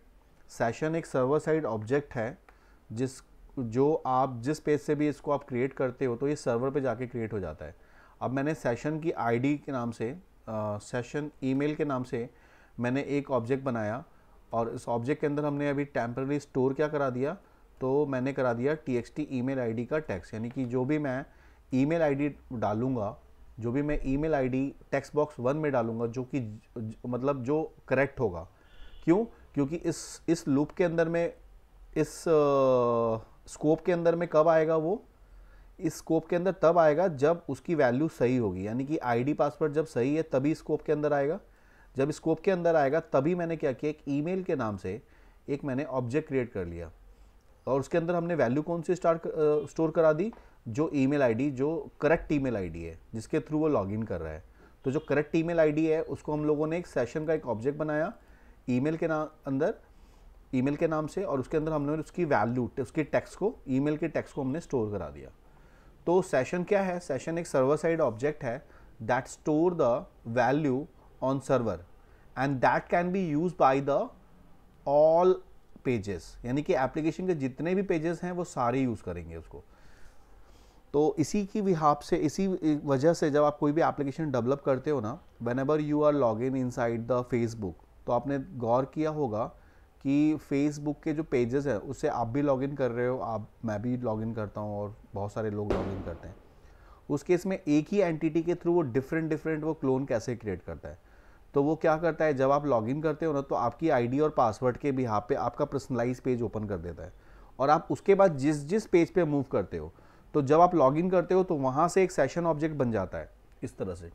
सेशन एक सर्वर साइड ऑब्जेक्ट है जो आप जिस पेज से भी इसको आप क्रिएट करते हो तो ये सर्वर पे जाके क्रिएट हो जाता है। अब मैंने सेशन की आईडी के नाम से, सेशन ईमेल के नाम से मैंने एक ऑब्जेक्ट बनाया, और इस ऑब्जेक्ट के अंदर हमने अभी टेम्पररी स्टोर क्या करा दिया, तो मैंने करा दिया txt ईमेल आईडी का टेक्स्ट, यानी कि जो भी मैं ईमेल आईडी डालूंगा, जो भी मैं ईमेल आईडी टेक्स्ट बॉक्स 1 में डालूंगा, जो कि मतलब जो करेक्ट होगा। क्यों? क्योंकि इस लूप के अंदर में, इस स्कोप के अंदर में कब आएगा वो? इस स्कोप के अंदर तब आएगा जब उसकी वैल्यू सही होगी, यानी कि आईडी पासवर्ड जब सही है तभी स्कोप के अंदर आएगा। जब स्कोप के अंदर आएगा तभी मैंने क्या किया, एक ईमेल के नाम से एक मैंने ऑब्जेक्ट क्रिएट कर लिया, और उसके अंदर हमने वैल्यू कौन सी स्टोर करा दी? जो ईमेल आईडी, जो करेक्ट ईमेल आईडी है जिसके थ्रू वो लॉगिन कर रहा है। तो जो करेक्ट ईमेल आईडी है उसको हम लोगों ने एक सेशन का एक ऑब्जेक्ट बनाया ईमेल के अंदर, ईमेल के नाम से, और उसके अंदर हमने उसकी वैल्यू, उसके टेक्स्ट को, ईमेल के टेक्स्ट को हमने स्टोर करा दिया। तो सेशन क्या है? सेशन एक सर्वर साइड ऑब्जेक्ट है that store the value on server and that can be use by the all pages, यानी कि एप्लीकेशन के जितने भी पेजेस हैं वो सारे यूज करेंगे उसको। तो इसी की बिहाफ से, इसी वजह से जब आप कोई भी एप्लीकेशन डेवलप करते हो ना, whenever you are log in inside the Facebook, तो आपने गौर किया होगा कि फेसबुक के जो पेजेस है उससे आप भी लॉगिन कर रहे हो, मैं भी लॉगिन करता हूँ और बहुत सारे लोग लॉगिन करते हैं। उस केस में एक ही एंटिटी के थ्रू वो डिफरेंट वो क्लोन कैसे क्रिएट करता है? तो वो क्या करता है, जब आप लॉगिन करते हो ना, तो आपकी आईडी और पासवर्ड के बिहाफ पे आपका पर्सनलाइज पेज ओपन कर देता है, और आप उसके बाद जिस पेज पे मूव करते हो, तो जब आप लॉगिन करते हो तो वहाँ से एक सेशन ऑब्जेक्ट बन जाता है इस तरह से,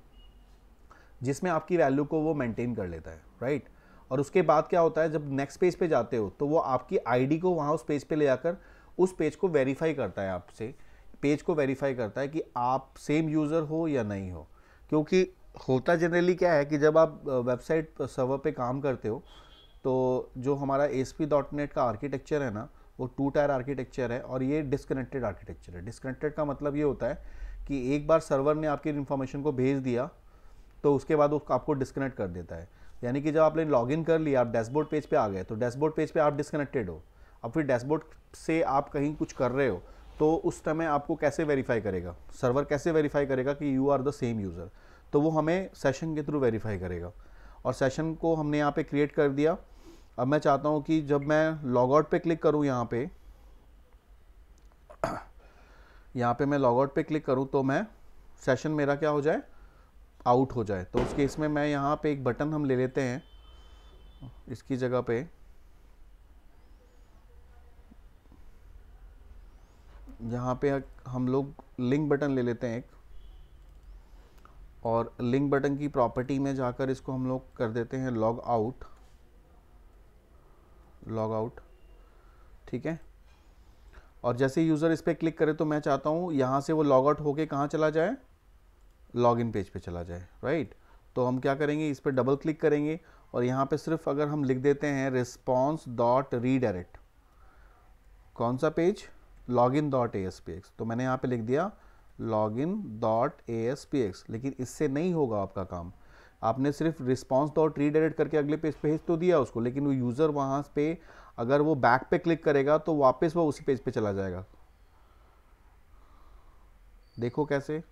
जिसमें आपकी वैल्यू को वो मेंटेन कर लेता है, राइट। और उसके बाद क्या होता है, जब नेक्स्ट पेज पे जाते हो तो वो आपकी आईडी को वहाँ उस पेज पे ले जाकर उस पेज को वेरीफाई करता है, आपसे पेज को वेरीफाई करता है कि आप सेम यूज़र हो या नहीं हो। क्योंकि होता जनरली क्या है कि जब आप वेबसाइट सर्वर पे काम करते हो तो जो हमारा ASP.NET का आर्किटेक्चर है ना, वो 2 टायर आर्किटेक्चर है और ये डिस्कनेक्टेड आर्किटेक्चर है। डिस्कनेक्टेड का मतलब ये होता है कि एक बार सर्वर ने आपकी इन्फॉर्मेशन को भेज दिया तो उसके बाद वो आपको डिस्कनेक्ट कर देता है। यानी कि जब आपने लॉगिन कर लिया, आप डैशबोर्ड पेज पे आ गए, तो डैशबोर्ड पेज पे आप डिस्कनेक्टेड हो। अब फिर डैशबोर्ड से आप कहीं कुछ कर रहे हो तो उस समय आपको कैसे वेरीफाई करेगा, सर्वर कैसे वेरीफाई करेगा कि you are the same user? तो वो हमें सेशन के थ्रू वेरीफाई करेगा, और सेशन को हमने यहाँ पे क्रिएट कर दिया। अब मैं चाहता हूँ कि जब मैं लॉग आउट पे क्लिक करूँ, यहाँ पे मैं लॉग आउट पे क्लिक करूँ तो मैं सेशन मेरा क्या हो जाए, आउट हो जाए। तो उस केस में मैं यहाँ पे एक बटन हम ले लेते हैं, इसकी जगह पे यहाँ पे हम लोग लिंक बटन ले लेते हैं एक, और लिंक बटन की प्रॉपर्टी में जाकर इसको हम लोग कर देते हैं लॉग आउट, लॉग आउट, ठीक है। और जैसे यूज़र इस पर क्लिक करे तो मैं चाहता हूँ यहाँ से वो लॉग आउट होके कहाँ चला जाए, लॉगिन पेज पे चला जाए, राइट। तो हम क्या करेंगे, इस पर डबल क्लिक करेंगे और यहाँ पे सिर्फ अगर हम लिख देते हैं रिस्पॉन्स डॉट रीडायरेक्ट, कौन सा पेज, लॉगिन डॉट ASPX, तो मैंने यहाँ पे लिख दिया लॉगिन डॉट ASPX। लेकिन इससे नहीं होगा आपका काम, आपने सिर्फ रिस्पॉन्स डॉट रीडायरेक्ट करके अगले पेज भेज तो दिया उसको, लेकिन वो यूज़र वहाँ पे अगर वो बैक पे क्लिक करेगा तो वापस वो उसी पेज पे चला जाएगा। देखो कैसे,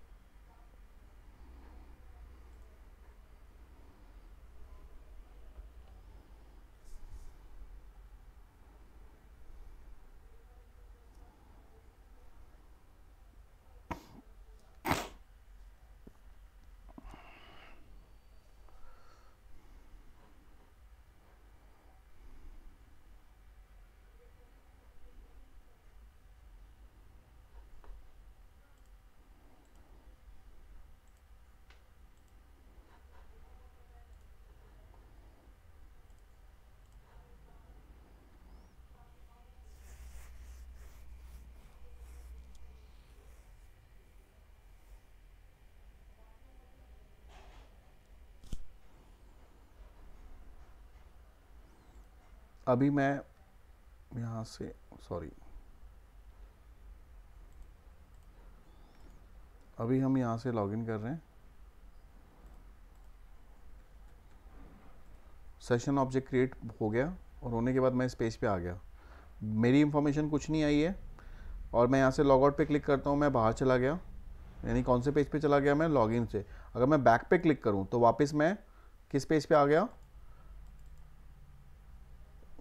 अभी मैं यहाँ से, सॉरी, अभी हम यहाँ से लॉगिन कर रहे हैं, सेशन ऑब्जेक्ट क्रिएट हो गया और होने के बाद मैं इस पेज पे आ गया, मेरी इंफॉर्मेशन कुछ नहीं आई है, और मैं यहाँ से लॉग आउट पे क्लिक करता हूँ, मैं बाहर चला गया, यानी कौन से पेज पे चला गया, मैं लॉगिन से। अगर मैं बैक पे क्लिक करूँ तो वापस मैं किस पेज पे आ गया,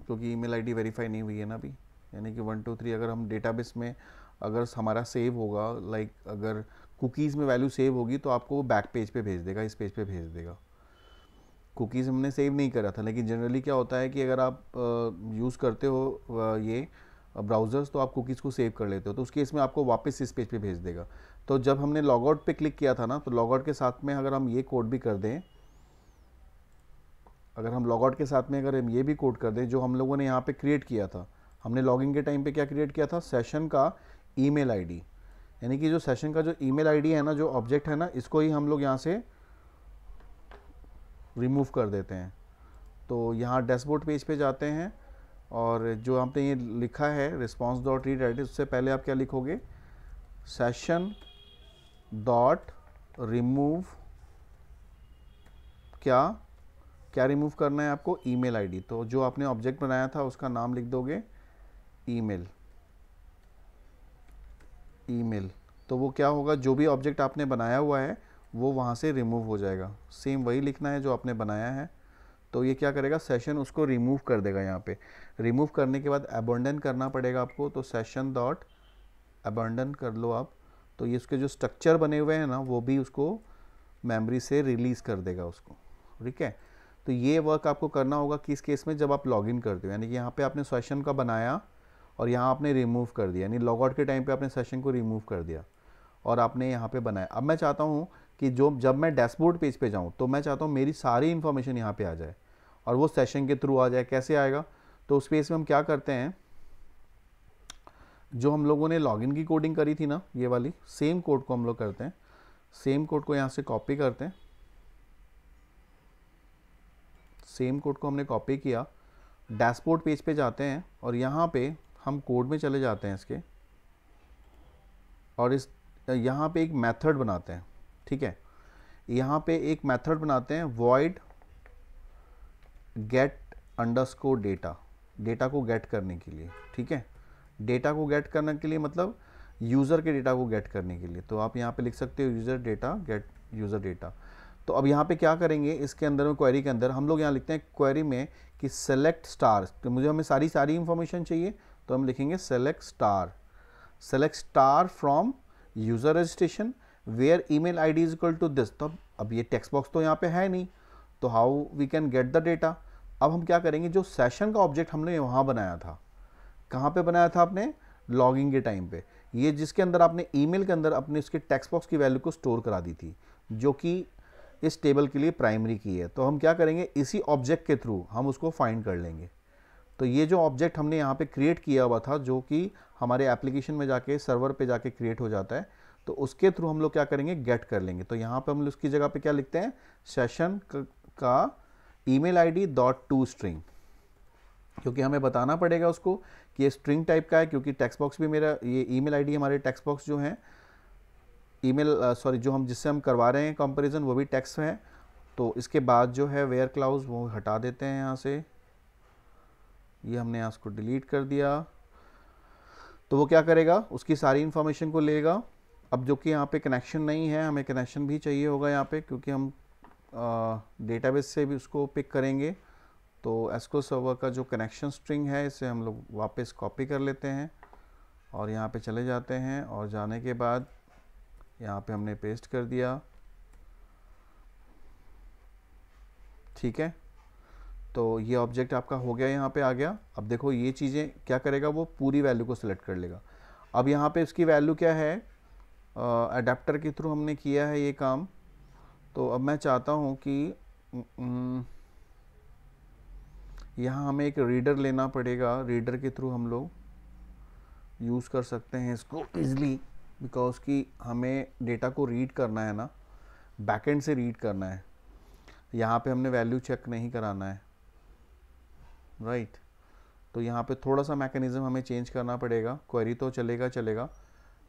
क्योंकि ईमेल आईडी वेरीफाई नहीं हुई है ना अभी, यानी कि 1 2 3 अगर हम डेटाबेस में अगर हमारा सेव होगा, लाइक अगर कुकीज़ में वैल्यू सेव होगी तो आपको वो बैक पेज पे भेज देगा, इस पेज पे भेज देगा। कुकीज़ हमने सेव नहीं करा था, लेकिन जनरली क्या होता है कि अगर आप यूज़ करते हो ये ब्राउज़र्स तो आप कुकीज़ को सेव कर लेते हो, तो उस केस में आपको वापस इस पेज पे भेज देगा। तो जब हमने लॉग आउट पे क्लिक किया था ना, तो लॉग आउट के साथ में अगर हम ये कोड भी कर दें, अगर हम लॉग आउट के साथ में अगर हम ये भी कोड कर दें जो हम लोगों ने यहाँ पे क्रिएट किया था, हमने लॉगिन के टाइम पे क्या क्रिएट किया था, सेशन का ईमेल आईडी, यानी कि जो सेशन का जो ईमेल आईडी है ना, जो ऑब्जेक्ट है ना, इसको ही हम लोग यहाँ से रिमूव कर देते हैं। तो यहाँ डैशबोर्ड पेज पे जाते हैं और जो आपने ये लिखा है रिस्पॉन्स डॉट रीड राइट, उससे पहले आप क्या लिखोगे, सेशन डॉट रिमूव, क्या क्या रिमूव करना है आपको, ईमेल आईडी। तो जो आपने ऑब्जेक्ट बनाया था उसका नाम लिख दोगे ईमेल, ईमेल। तो वो क्या होगा, जो भी ऑब्जेक्ट आपने बनाया हुआ है वो वहाँ से रिमूव हो जाएगा, सेम वही लिखना है जो आपने बनाया है। तो ये क्या करेगा, सेशन उसको रिमूव कर देगा। यहाँ पे रिमूव करने के बाद अबंडन करना पड़ेगा आपको, तो सेशन डॉट अबंडन कर लो आप। तो ये उसके जो स्ट्रक्चर बने हुए हैं ना, वो भी उसको मेमोरी से रिलीज़ कर देगा उसको, ठीक है। तो ये वर्क आपको करना होगा किस केस में, जब आप लॉगिन करते हो, यानी कि यहाँ पे आपने सेशन का बनाया और यहाँ आपने रिमूव कर दिया, यानी लॉग आउट के टाइम पे आपने सेशन को रिमूव कर दिया और आपने यहाँ पे बनाया। अब मैं चाहता हूँ कि जब मैं डैशबोर्ड पेज पे जाऊँ तो मैं चाहता हूँ मेरी सारी इन्फॉर्मेशन यहाँ पे आ जाए और वो सेशन के थ्रू आ जाए। कैसे आएगा, तो उस पेज में हम क्या करते हैं, जो हम लोगों ने लॉगिन की कोडिंग करी थी ना, ये वाली सेम कोड को हम लोग करते हैं, सेम कोड को यहाँ से कॉपी करते हैं, सेम कोड को हमने कॉपी किया डैशबोर्ड पेज पे जाते हैं और यहाँ पे हम कोड में चले जाते हैं इसके, और इस यहाँ पे एक मेथड बनाते हैं। ठीक है, यहाँ पे एक मेथड बनाते हैं void get underscore data, data को गेट करने के लिए। ठीक है, डेटा को गेट करने के लिए मतलब यूज़र के डेटा को गेट करने के लिए। तो आप यहाँ पे लिख सकते हो user data gate user data. तो अब यहाँ पे क्या करेंगे, इसके अंदर में क्वेरी के अंदर हम लोग यहाँ लिखते हैं क्वेरी में कि सेलेक्ट स्टार, तो मुझे हमें सारी इंफॉर्मेशन चाहिए, तो हम लिखेंगे select star from user registration where email ID is equal to this. तो अब ये टेक्स्ट बॉक्स तो यहाँ पे है नहीं, तो how we can get the data. अब हम क्या करेंगे, जो सेशन का ऑब्जेक्ट हमने वहाँ बनाया था, कहाँ पे बनाया था आपने, लॉगिंग के टाइम पे, ये जिसके अंदर आपने ईमेल के अंदर अपने उसके टेक्स्ट बॉक्स की वैल्यू को स्टोर करा दी थी, जो कि इस टेबल के लिए प्राइमरी की है। तो हम क्या करेंगे, इसी ऑब्जेक्ट के थ्रू हम उसको फाइंड कर लेंगे। तो ये जो ऑब्जेक्ट हमने यहाँ पे क्रिएट किया हुआ था, जो कि हमारे एप्लीकेशन में जाके सर्वर पे जाके क्रिएट हो जाता है, तो उसके थ्रू हम लोग क्या करेंगे, गेट कर लेंगे। तो यहाँ पे हम उसकी जगह पे क्या लिखते हैं, सेशन का email ID dot to string, क्योंकि हमें बताना पड़ेगा उसको कि ये स्ट्रिंग टाइप का है, क्योंकि टेक्स्ट बॉक्स भी मेरा, ये ईमेल आईडी हमारे टेक्स्ट बॉक्स जो है जो हम जिससे हम करवा रहे हैं कंपैरिजन, वो भी टेक्स्ट है। तो इसके बाद जो है वेयर क्लाउज वो हटा देते हैं यहाँ से, ये हमने यहाँ उसको डिलीट कर दिया। तो वो क्या करेगा, उसकी सारी इन्फॉर्मेशन को लेगा। अब जो कि यहाँ पे कनेक्शन नहीं है, हमें कनेक्शन भी चाहिए होगा यहाँ पे, क्योंकि हम डेटाबेस से भी उसको पिक करेंगे। तो एसक्यूएल सर्वर का जो कनेक्शन स्ट्रिंग है, इसे हम लोग वापस कॉपी कर लेते हैं और यहाँ पे चले जाते हैं, और जाने के बाद यहाँ पे हमने पेस्ट कर दिया। ठीक है, तो ये ऑब्जेक्ट आपका हो गया, यहाँ पे आ गया। अब देखो ये चीज़ें क्या करेगा, वो पूरी वैल्यू को सिलेक्ट कर लेगा। अब यहाँ पे इसकी वैल्यू क्या है, अडेप्टर के थ्रू हमने किया है ये काम। तो अब मैं चाहता हूँ कि यहाँ हमें एक रीडर लेना पड़ेगा, रीडर के थ्रू हम लोग यूज़ कर सकते हैं इसको ईज़िली, बिकॉज कि हमें डेटा को रीड करना है ना, बैकएंड से रीड करना है। यहाँ पे हमने वैल्यू चेक नहीं कराना है, राइट। तो यहाँ पे थोड़ा सा मैकेनिज़्म हमें चेंज करना पड़ेगा। क्वेरी तो चलेगा,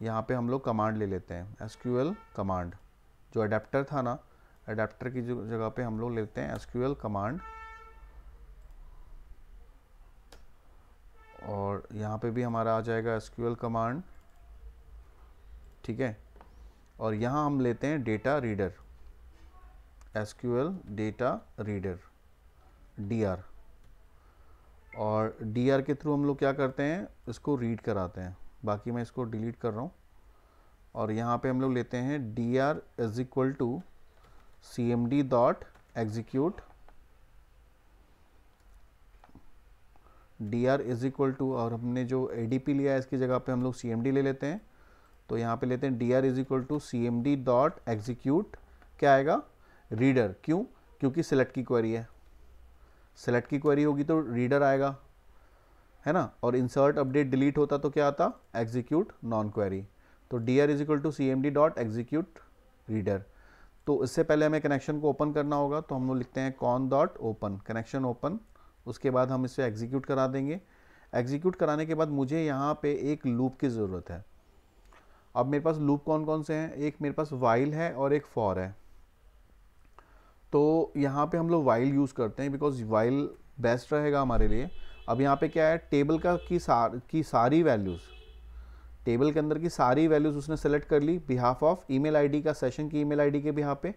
यहाँ पे हम लोग कमांड ले लेते हैं, एसक्यूएल कमांड। जो अडेप्टर था ना, अडेप्टर की जगह पे हम लोग लेते हैं एसक्यूएल कमांड, और यहाँ पे भी हमारा आ जाएगा एसक्यूएल कमांड। ठीक है, और यहाँ हम लेते हैं data reader, SQL data reader DR, और डीआर के थ्रू हम लोग क्या करते हैं, इसको रीड कराते हैं। बाकी मैं इसको डिलीट कर रहा हूँ, और यहाँ पे हम लोग लेते हैं dr is equal to cmd dot execute, dr is equal to, और हमने जो adp लिया है इसकी जगह पे हम लोग cmd ले लेते हैं। तो यहाँ पे लेते हैं dr is equal to cmd dot execute, क्या आएगा, रीडर। क्यों, क्योंकि सिलेक्ट की क्वेरी है, सिलेक्ट की क्वेरी होगी तो रीडर आएगा, है ना। और इंसर्ट अपडेट डिलीट होता तो क्या आता, एग्जीक्यूट नॉन क्वेरी। तो dr is equal to cmd dot execute reader. तो इससे पहले हमें कनेक्शन को ओपन करना होगा, तो हम लोग लिखते हैं cone dot open, connection open. उसके बाद हम इसे एग्जीक्यूट करा देंगे। एग्जीक्यूट कराने के बाद मुझे यहाँ पे एक लूप की ज़रूरत है। अब मेरे पास लूप कौन कौन से हैं, एक मेरे पास वाइल है और एक फॉर है। तो यहाँ पे हम लोग वाइल यूज़ करते हैं, बिकॉज वाइल बेस्ट रहेगा हमारे लिए। अब यहाँ पे क्या है, टेबल की सारी वैल्यूज़, टेबल के अंदर की सारी वैल्यूज़ उसने सेलेक्ट कर ली बिहाफ ऑफ ईमेल आईडी का, सेशन की ईमेल आईडी के बिहाफ पे,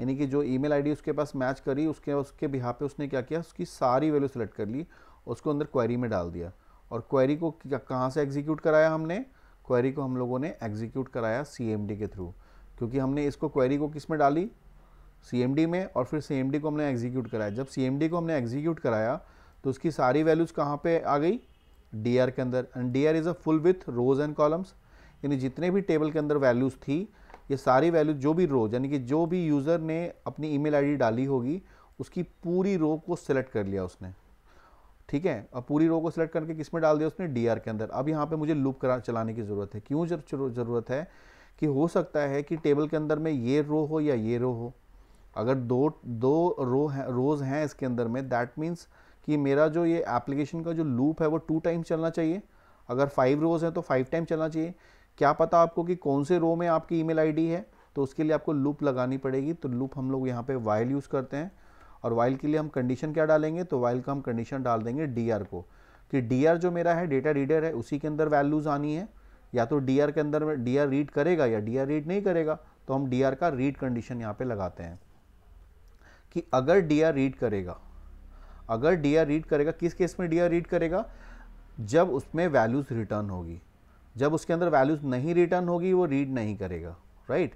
यानी कि जो ईमेल आईडी उसके पास मैच करी उसके बिहाफ पे उसने क्या किया, उसकी सारी वैल्यू सेलेक्ट कर ली, उसको अंदर क्वेरी में डाल दिया। और क्वेरी को कहाँ से एग्जीक्यूट कराया हमने, क्वेरी को हम लोगों ने एग्जीक्यूट कराया CMD के थ्रू, क्योंकि हमने इसको क्वेरी को किस में डाली, CMD में, और फिर CMD को हमने एग्जीक्यूट कराया। जब CMD को हमने एग्जीक्यूट कराया तो उसकी सारी वैल्यूज़ कहाँ पे आ गई, dr के अंदर। And dr is a full with rows and columns, यानी जितने भी टेबल के अंदर वैल्यूज़ थी, ये सारी वैल्यूज, जो भी रोज, यानी कि जो भी यूज़र ने अपनी ईमेल आईडी डाली होगी उसकी पूरी रो को सिलेक्ट कर लिया उसने। ठीक है, अब पूरी रो को सिलेक्ट करके किस में डाल दिया उसने, dr के अंदर। अब यहाँ पे मुझे लूप चलाने की ज़रूरत है। क्यों ज़रूरत है, कि हो सकता है कि टेबल के अंदर में ये रो हो या ये रो हो। अगर दो रोज़ हैं इसके अंदर में, दैट मीन्स कि मेरा जो ये एप्लीकेशन का जो लूप है वो 2 टाइम्स चलना चाहिए। अगर 5 रोज़ हैं तो 5 टाइम चलना चाहिए। क्या पता आपको कि कौन से रो में आपकी ईमेल आईडी है, तो उसके लिए आपको लूप लगानी पड़ेगी। तो लूप हम लोग यहाँ पे वाइल यूज़ करते हैं, और वाइल के लिए हम कंडीशन क्या डालेंगे, तो वाइल का हम कंडीशन डाल देंगे डी को, कि डी जो मेरा है डेटा रीडर है उसी के अंदर वैल्यूज़ आनी है, या तो डी के अंदर डी रीड करेगा या डी रीड नहीं करेगा। तो हम डी का रीड कंडीशन यहाँ पे लगाते हैं कि अगर डी रीड करेगा, अगर डी रीड करेगा, किस केस में डी रीड करेगा, जब उसमें वैल्यूज़ रिटर्न होगी। जब उसके अंदर वैल्यूज़ नहीं रिटर्न होगी वो रीड नहीं करेगा, राइट।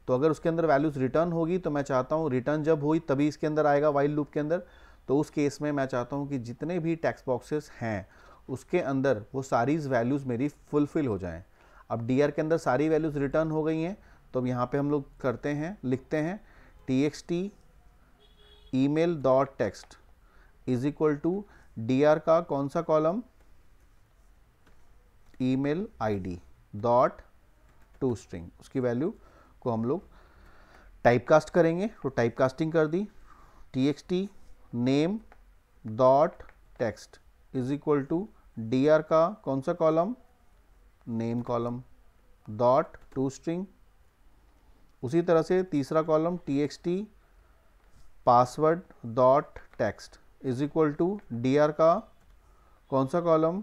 तो अगर उसके अंदर वैल्यूज़ रिटर्न होगी तो मैं चाहता हूँ रिटर्न जब हुई तभी इसके अंदर आएगा वाइल लूप के अंदर। तो उस केस में मैं चाहता हूँ कि जितने भी टेक्स्ट बॉक्सेस हैं उसके अंदर वो सारी वैल्यूज़ मेरी फुलफिल हो जाएं। अब डी के अंदर सारी वैल्यूज़ रिटर्न हो गई हैं, तो अब यहाँ पे हम लोग करते हैं, लिखते हैं txt email dot text is equal to D का कौन सा column, email ID dot to string, उसकी वैल्यू को हम लोग टाइपकास्ट करेंगे। तो टाइपकास्टिंग कर दी, txt name dot text is equal to D का कौन सा column, name column dot to string. उसी तरह से तीसरा column txt password dot text is equal to D का कौन सा कॉलम,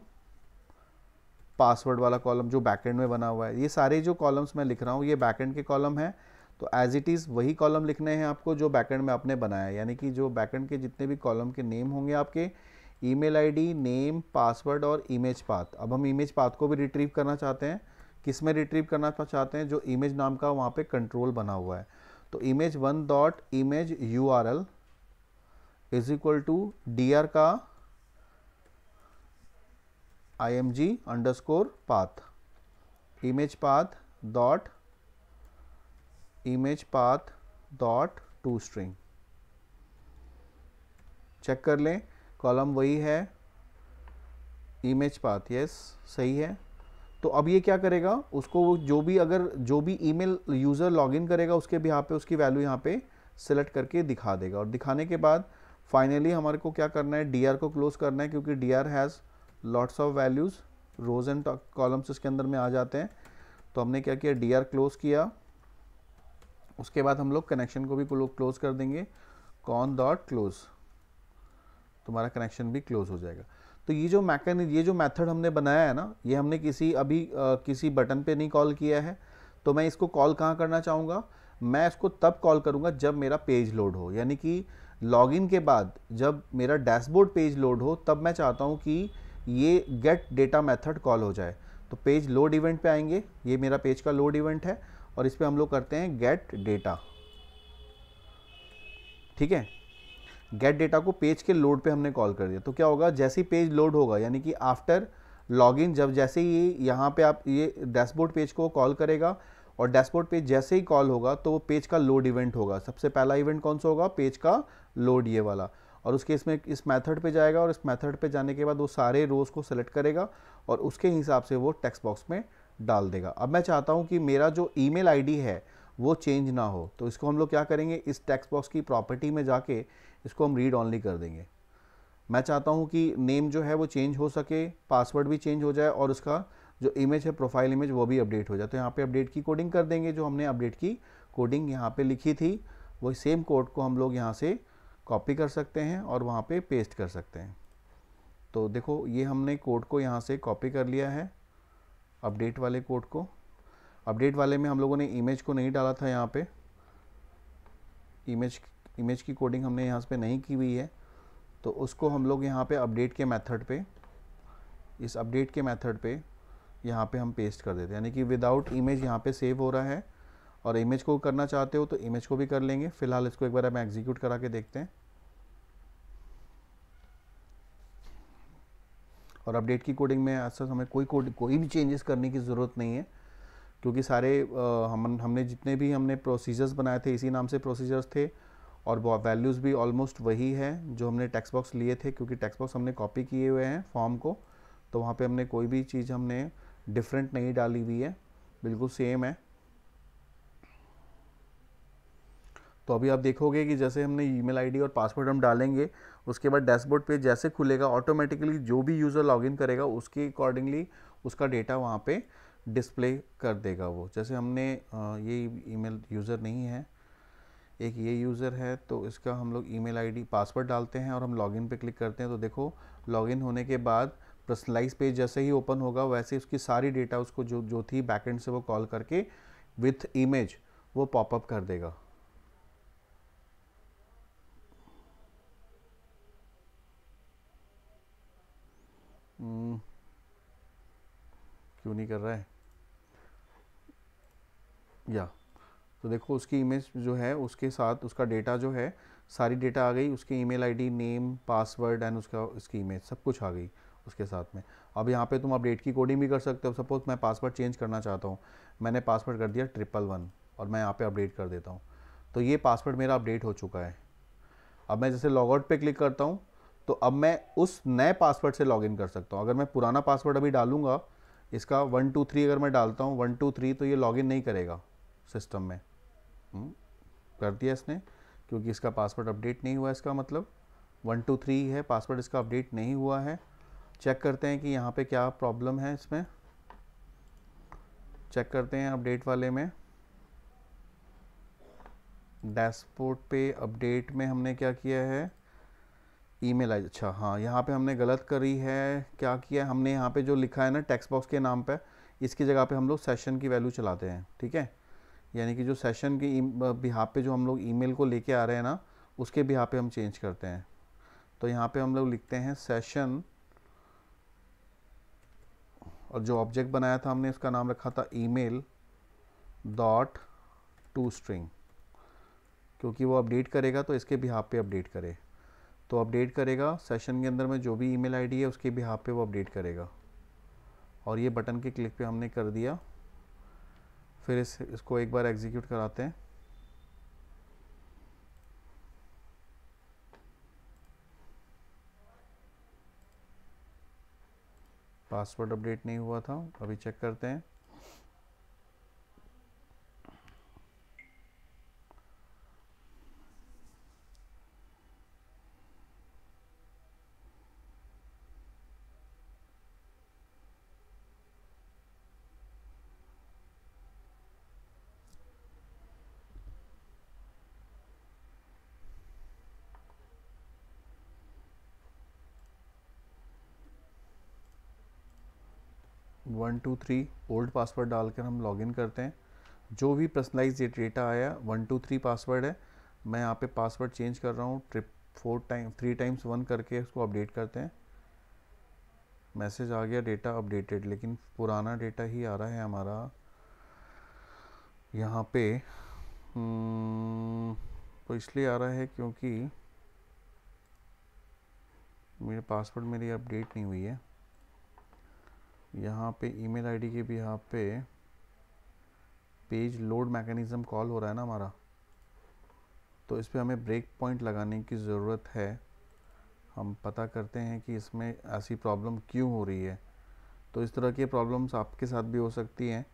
पासवर्ड वाला कॉलम जो बैकएंड में बना हुआ है। ये सारे जो कॉलम्स मैं लिख रहा हूँ ये बैकएंड के कॉलम हैं, तो एज इट इज़ वही कॉलम लिखने हैं आपको जो बैकएंड में आपने बनाया है। यानी कि जो बैकएंड के जितने भी कॉलम के नेम होंगे आपके, ईमेल आईडी, नेम, पासवर्ड और इमेज पाथ। अब हम इमेज पाथ को भी रिट्रीव करना चाहते हैं, किस में रिट्रीव करना चाहते हैं, जो इमेज नाम का वहाँ पे कंट्रोल बना हुआ है। तो image 1 dot image URL is equal to D का img underscore path, image path dot to string. Check कर लें, कॉलम वही है, इमेज पाथ, यस सही है। तो अब ये क्या करेगा, उसको जो भी ईमेल यूज़र लॉगिन करेगा उसके भी यहाँ पे उसकी वैल्यू यहाँ पे सिलेक्ट करके दिखा देगा। और दिखाने के बाद फाइनली हमारे को क्या करना है, डी को क्लोज करना है, क्योंकि D has lots of values, rows and columns इसके अंदर में आ जाते हैं। तो हमने क्या किया, डी क्लोज किया। उसके बाद हम लोग कनेक्शन को भी क्लोज कर देंगे, कॉन डॉट क्लोज, तुम्हारा कनेक्शन भी क्लोज हो जाएगा। तो ये जो मेथड हमने बनाया है ना, ये हमने किसी बटन पे नहीं कॉल किया है। तो मैं इसको कॉल कहाँ करना चाहूँगा, मैं इसको तब कॉल करूँगा जब मेरा पेज लोड हो, यानी कि लॉगिन के बाद जब मेरा डैशबोर्ड पेज लोड हो, तब मैं चाहता हूँ कि ये गेट डेटा मेथड कॉल हो जाए। तो पेज लोड इवेंट पे आएंगे, ये मेरा पेज का लोड इवेंट है, और इस पे हम लोग करते हैं गेट डेटा, ठीक है। गेट डेटा को पेज के लोड पे हमने कॉल कर दिया। तो क्या होगा, जैसे ही पेज लोड होगा, यानी कि आफ्टर लॉगिन, जब जैसे ही यहाँ पे आप ये डैशबोर्ड पेज को कॉल करेगा, और डैशबोर्ड पेज जैसे ही कॉल होगा तो वो पेज का लोड इवेंट होगा। सबसे पहला इवेंट कौन सा होगा, पेज का लोड, ये वाला। और उसके इसमें इस मेथड पे जाएगा, और इस मेथड पे जाने के बाद वो सारे रोज को सेलेक्ट करेगा और उसके हिसाब से वो टेक्स्ट बॉक्स में डाल देगा। अब मैं चाहता हूँ कि मेरा जो ईमेल आईडी है वो चेंज ना हो, तो इसको हम लोग क्या करेंगे, इस टेक्स्ट बॉक्स की प्रॉपर्टी में जाके इसको हम रीड ऑनली कर देंगे। मैं चाहता हूँ कि नेम जो है वो चेंज हो सके, पासवर्ड भी चेंज हो जाए, और उसका जो इमेज है, प्रोफाइल इमेज, वो भी अपडेट हो जाए। तो यहाँ पे अपडेट की कोडिंग कर देंगे, जो हमने अपडेट की कोडिंग यहाँ पे लिखी थी, वही सेम कोड को हम लोग यहाँ से कॉपी कर सकते हैं और वहाँ पे पेस्ट कर सकते हैं। तो देखो, ये हमने कोड को यहाँ से कॉपी कर लिया है, अपडेट वाले कोड को। अपडेट वाले में हम लोगों ने इमेज को नहीं डाला था, यहाँ पे इमेज की कोडिंग हमने यहाँ पे नहीं की हुई है, तो उसको हम लोग यहाँ पे अपडेट के मेथड पे, इस अपडेट के मेथड पे यहाँ पे हम पेस्ट कर देते हैं। यानी कि विदाउट इमेज यहाँ पे सेव हो रहा है, और इमेज को करना चाहते हो तो इमेज को भी कर लेंगे। फिलहाल इसको एक बार हम एग्जीक्यूट करा के देखते हैं। और अपडेट की कोडिंग में ऐसा हमें कोई भी चेंजेस करने की ज़रूरत नहीं है, क्योंकि सारे हमने जितने भी हमने प्रोसीजर्स बनाए थे इसी नाम से प्रोसीजर्स थे, और वैल्यूज़ भी ऑलमोस्ट वही है जो हमने टेक्स्ट बॉक्स लिए थे, क्योंकि टेक्स्ट बॉक्स हमने कॉपी किए हुए हैं फॉर्म को। तो वहाँ पे हमने कोई भी चीज़ हमने डिफरेंट नहीं डाली हुई है, बिल्कुल सेम है। तो अभी आप देखोगे कि जैसे हमने ईमेल आईडी और पासवर्ड हम डालेंगे, उसके बाद डैशबोर्ड पे जैसे खुलेगा ऑटोमेटिकली जो भी यूज़र लॉगिन करेगा उसके अकॉर्डिंगली उसका डेटा वहाँ पे डिस्प्ले कर देगा वो। जैसे हमने ये ईमेल यूज़र नहीं है, एक ये यूज़र है, तो इसका हम लोग ईमेल आईडी पासवर्ड डालते हैं और हम लॉगिन पे क्लिक करते हैं। तो देखो लॉगिन होने के बाद पर्सनलाइज पेज जैसे ही ओपन होगा वैसे उसकी सारी डेटा उसको जो जो थी बैकएंड से वो कॉल करके विथ इमेज वो पॉपअप कर देगा। क्यों नहीं कर रहा है या, तो देखो उसकी इमेज जो है उसके साथ उसका डेटा जो है सारी डेटा आ गई, उसकी email ID, name, password and उसकी इमेज सब कुछ आ गई उसके साथ में। अब यहाँ पे तुम अपडेट की कोडिंग भी कर सकते हो। सपोज मैं पासवर्ड चेंज करना चाहता हूँ, मैंने पासवर्ड कर दिया 111 और मैं यहाँ पे अपडेट कर देता हूँ, तो ये पासवर्ड मेरा अपडेट हो चुका है। अब मैं जैसे लॉगआउट पे क्लिक करता हूँ तो अब मैं उस नए पासवर्ड से लॉगिन कर सकता हूँ। अगर मैं पुराना पासवर्ड अभी डालूंगा, इसका 123 अगर मैं डालता हूँ 123, तो ये लॉगिन नहीं करेगा सिस्टम में। कर दिया इसने, क्योंकि इसका पासवर्ड अपडेट नहीं हुआ। इसका मतलब 123 है पासवर्ड, इसका अपडेट नहीं हुआ है। चेक करते हैं कि यहाँ पे क्या प्रॉब्लम है इसमें, चेक करते हैं अपडेट वाले में। डैशबोर्ड पे अपडेट में हमने क्या किया है, ईमेल आई, अच्छा हाँ यहाँ पे हमने गलत करी है। क्या किया हमने, यहाँ पे जो लिखा है ना टेक्स्ट बॉक्स के नाम पे, इसकी जगह पे हम लोग सेशन की वैल्यू चलाते हैं, ठीक है। यानी कि जो सेशन के बिहाफ पे जो हम लोग ईमेल को लेके आ रहे हैं ना, उसके बिहाफ पे हम चेंज करते हैं। तो यहाँ पे हम लोग लिखते हैं सेशन, और जो ऑब्जेक्ट बनाया था हमने उसका नाम रखा था ईमेल डॉट टू स्ट्रिंग, क्योंकि वो अपडेट करेगा तो इसके बिहाफ पे अपडेट करे। तो अपडेट करेगा सेशन के अंदर में जो भी ईमेल आईडी है उसके बिहाफ पे वो अपडेट करेगा। और ये बटन के क्लिक पे हमने कर दिया। फिर इसको एक बार एग्जीक्यूट कराते हैं। पासवर्ड अपडेट नहीं हुआ था, अभी चेक करते हैं। One two three old password डालकर हम लॉगिन करते हैं। जो भी पर्सनलाइज डेटा आया 123 पासवर्ड है। मैं यहाँ पे पासवर्ड चेंज कर रहा हूँ, 3 टाइम्स 1 करके उसको अपडेट करते हैं। मैसेज आ गया डेटा अपडेटेड, लेकिन पुराना डेटा ही आ रहा है हमारा यहाँ पे। तो इसलिए आ रहा है क्योंकि मेरे पासवर्ड मेरी अपडेट नहीं हुई है। यहाँ पे ईमेल आईडी के भी यहाँ पे पेज लोड मैकेनिज़्म कॉल हो रहा है ना हमारा, तो इस पर हमें ब्रेक पॉइंट लगाने की ज़रूरत है। हम पता करते हैं कि इसमें ऐसी प्रॉब्लम क्यों हो रही है। तो इस तरह की प्रॉब्लम्स आपके साथ भी हो सकती हैं,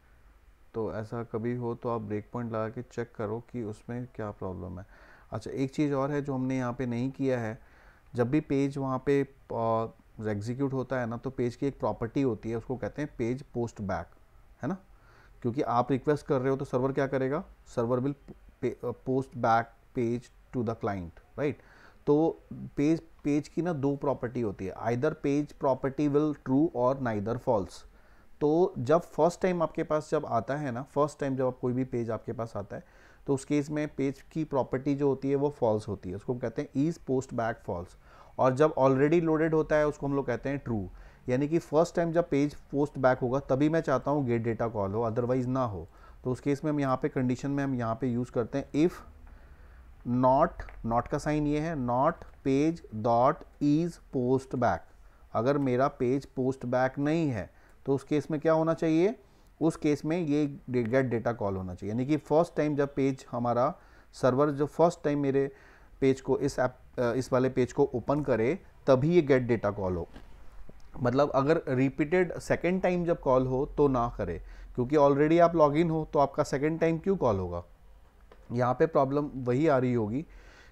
तो ऐसा कभी हो तो आप ब्रेक पॉइंट लगा के चेक करो कि उसमें क्या प्रॉब्लम है। अच्छा, एक चीज़ और है जो हमने यहाँ पे नहीं किया है। जब भी पेज वहाँ पे एग्जीक्यूट होता है ना, तो पेज की एक प्रॉपर्टी होती है, उसको कहते हैं पेज पोस्ट बैक, है ना। क्योंकि आप रिक्वेस्ट कर रहे हो तो सर्वर क्या करेगा, server will post back page to the client, right. तो पेज की ना दो प्रॉपर्टी होती है, either page property will true और नाइदर फॉल्स। तो जब फर्स्ट टाइम आपके पास जब आता है ना, फर्स्ट टाइम जब कोई भी पेज आपके पास आता है, तो उस केस में पेज की प्रॉपर्टी जो होती है वो फॉल्स होती है, उसको कहते हैं इज पोस्ट बैक फॉल्स। और जब ऑलरेडी लोडेड होता है उसको हम लोग कहते हैं ट्रू। यानी कि फर्स्ट टाइम जब पेज पोस्ट बैक होगा तभी मैं चाहता हूँ गेट डेटा कॉल हो, अदरवाइज ना हो। तो उस केस में हम यहाँ पे कंडीशन में हम यहाँ पे यूज़ करते हैं इफ़ नॉट का साइन ये है, not page dot is post back. अगर मेरा पेज पोस्ट बैक नहीं है तो उस केस में क्या होना चाहिए, उस केस में ये गेट डेटा कॉल होना चाहिए। यानी कि फर्स्ट टाइम जब पेज हमारा सर्वर जो फर्स्ट टाइम मेरे पेज को इस वाले पेज को ओपन करे तभी ये गेट डेटा कॉल हो। मतलब अगर रिपीटेड सेकेंड टाइम जब कॉल हो तो ना करे, क्योंकि ऑलरेडी आप लॉगिन हो तो आपका सेकेंड टाइम क्यों कॉल होगा। यहाँ पे प्रॉब्लम वही आ रही होगी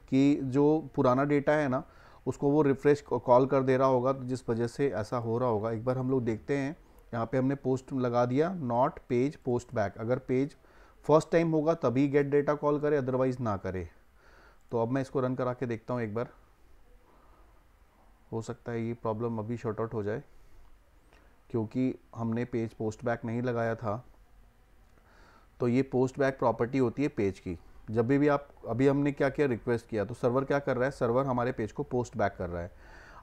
कि जो पुराना डेटा है ना उसको वो रिफ्रेश कॉल कर दे रहा होगा, तो जिस वजह से ऐसा हो रहा होगा। एक बार हम लोग देखते हैं, यहाँ पे हमने पोस्ट लगा दिया नॉट पेज पोस्ट बैक, अगर पेज फर्स्ट टाइम होगा तभी गेट डेटा कॉल करे, अदरवाइज ना करे। तो अब मैं इसको रन करा के देखता हूँ एक बार, हो सकता है ये प्रॉब्लम अभी शॉर्ट आउट हो जाए, क्योंकि हमने पेज पोस्ट बैक नहीं लगाया था। तो ये पोस्ट बैक प्रॉपर्टी होती है पेज की। जब भी आप, अभी हमने क्या किया, रिक्वेस्ट किया, तो सर्वर क्या कर रहा है, सर्वर हमारे पेज को पोस्ट बैक कर रहा है।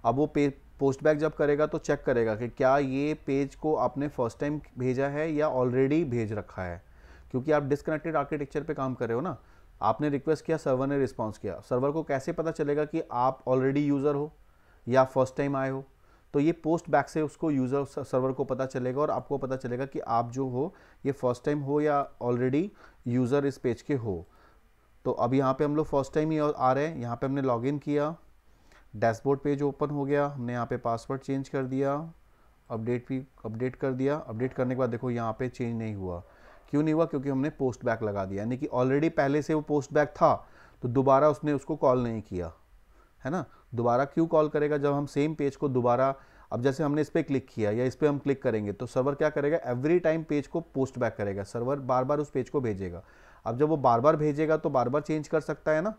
अब वो पेज पोस्ट बैक जब करेगा तो चेक करेगा कि क्या ये पेज को आपने फर्स्ट टाइम भेजा है या ऑलरेडी भेज रखा है, क्योंकि आप डिस्कनेक्टेड आर्किटेक्चर पे काम कर रहे हो ना। आपने रिक्वेस्ट किया, सर्वर ने रिस्पॉन्स किया, सर्वर को कैसे पता चलेगा कि आप ऑलरेडी यूज़र हो या फर्स्ट टाइम आए हो? तो ये पोस्ट बैक से उसको यूज़र सर्वर को पता चलेगा और आपको पता चलेगा कि आप जो हो ये फर्स्ट टाइम हो या ऑलरेडी यूज़र इस पेज के हो। तो अब यहाँ पे हम लोग फर्स्ट टाइम ही आ रहे हैं। यहाँ पे हमने लॉगिन किया, डैशबोर्ड पेज ओपन हो गया, हमने यहाँ पे पासवर्ड चेंज कर दिया, अपडेट भी अपडेट कर दिया। अपडेट करने के बाद देखो यहाँ पे चेंज नहीं हुआ। क्यों नहीं हुआ? क्योंकि हमने पोस्ट बैक लगा दिया, यानी कि ऑलरेडी पहले से वो पोस्ट बैक था, तो दोबारा उसने उसको कॉल नहीं किया, है ना। दोबारा क्यों कॉल करेगा जब हम सेम पेज को दोबारा, अब जैसे हमने इस पर क्लिक किया या इस पर हम क्लिक करेंगे तो सर्वर क्या करेगा, एवरी टाइम पेज को पोस्ट बैक करेगा, सर्वर बार बार उस पेज को भेजेगा। अब जब वो बार बार भेजेगा तो बार बार चेंज कर सकता है ना,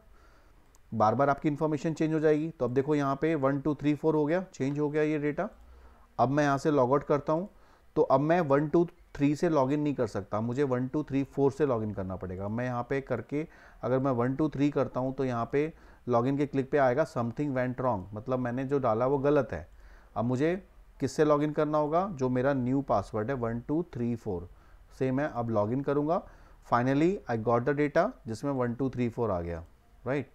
बार बार आपकी इन्फॉर्मेशन चेंज हो जाएगी। तो अब देखो यहाँ पे 1 2 3 4 हो गया, चेंज हो गया ये डेटा। अब मैं यहाँ से लॉग आउट करता हूँ, तो अब मैं 1 2 3 से लॉगिन नहीं कर सकता, मुझे 1 2 3 4 से लॉगिन करना पड़ेगा। मैं यहाँ पे करके अगर मैं 1 2 3 करता हूँ तो यहाँ पे लॉगिन के क्लिक पे आएगा समथिंग वेंट रॉन्ग, मतलब मैंने जो डाला वो गलत है। अब मुझे किससे लॉगिन करना होगा, जो मेरा न्यू पासवर्ड है 1 2 3 4 से मैं अब लॉगिन करूँगा। Finally I got the data जिसमें 1 2 3 4 आ गया, राइट।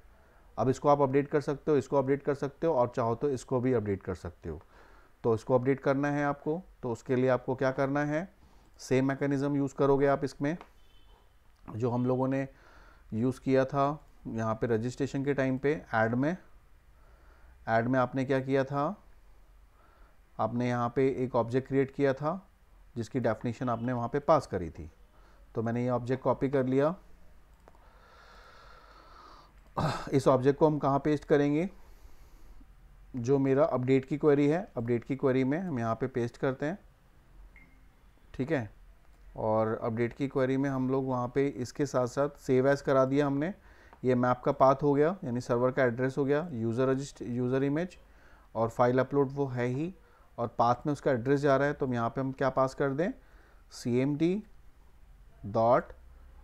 अब इसको आप अपडेट कर सकते हो, इसको अपडेट कर सकते हो, और चाहो तो इसको भी अपडेट कर सकते हो। तो इसको अपडेट करना है आपको, तो उसके लिए आपको क्या करना है, सेम मैकेनिज्म यूज़ करोगे आप इसमें जो हम लोगों ने यूज़ किया था यहाँ पे रजिस्ट्रेशन के टाइम पे। ऐड में आपने क्या किया था, आपने यहाँ पे एक ऑब्जेक्ट क्रिएट किया था जिसकी डेफिनेशन आपने वहाँ पे पास करी थी। तो मैंने ये ऑब्जेक्ट कॉपी कर लिया। इस ऑब्जेक्ट को हम कहाँ पेस्ट करेंगे, जो मेरा अपडेट की क्वेरी है, अपडेट की क्वेरी में हम यहाँ पे पेस्ट करते हैं, ठीक है। और अपडेट की क्वेरी में हम लोग वहाँ पे इसके साथ साथ सेव एज करा दिया हमने। ये मैप का पाथ हो गया, यानी सर्वर का एड्रेस हो गया, यूज़र इमेज और फाइल अपलोड वो है ही, और पाथ में उसका एड्रेस जा रहा है। तो यहाँ पे हम क्या पास कर दें, cmd dot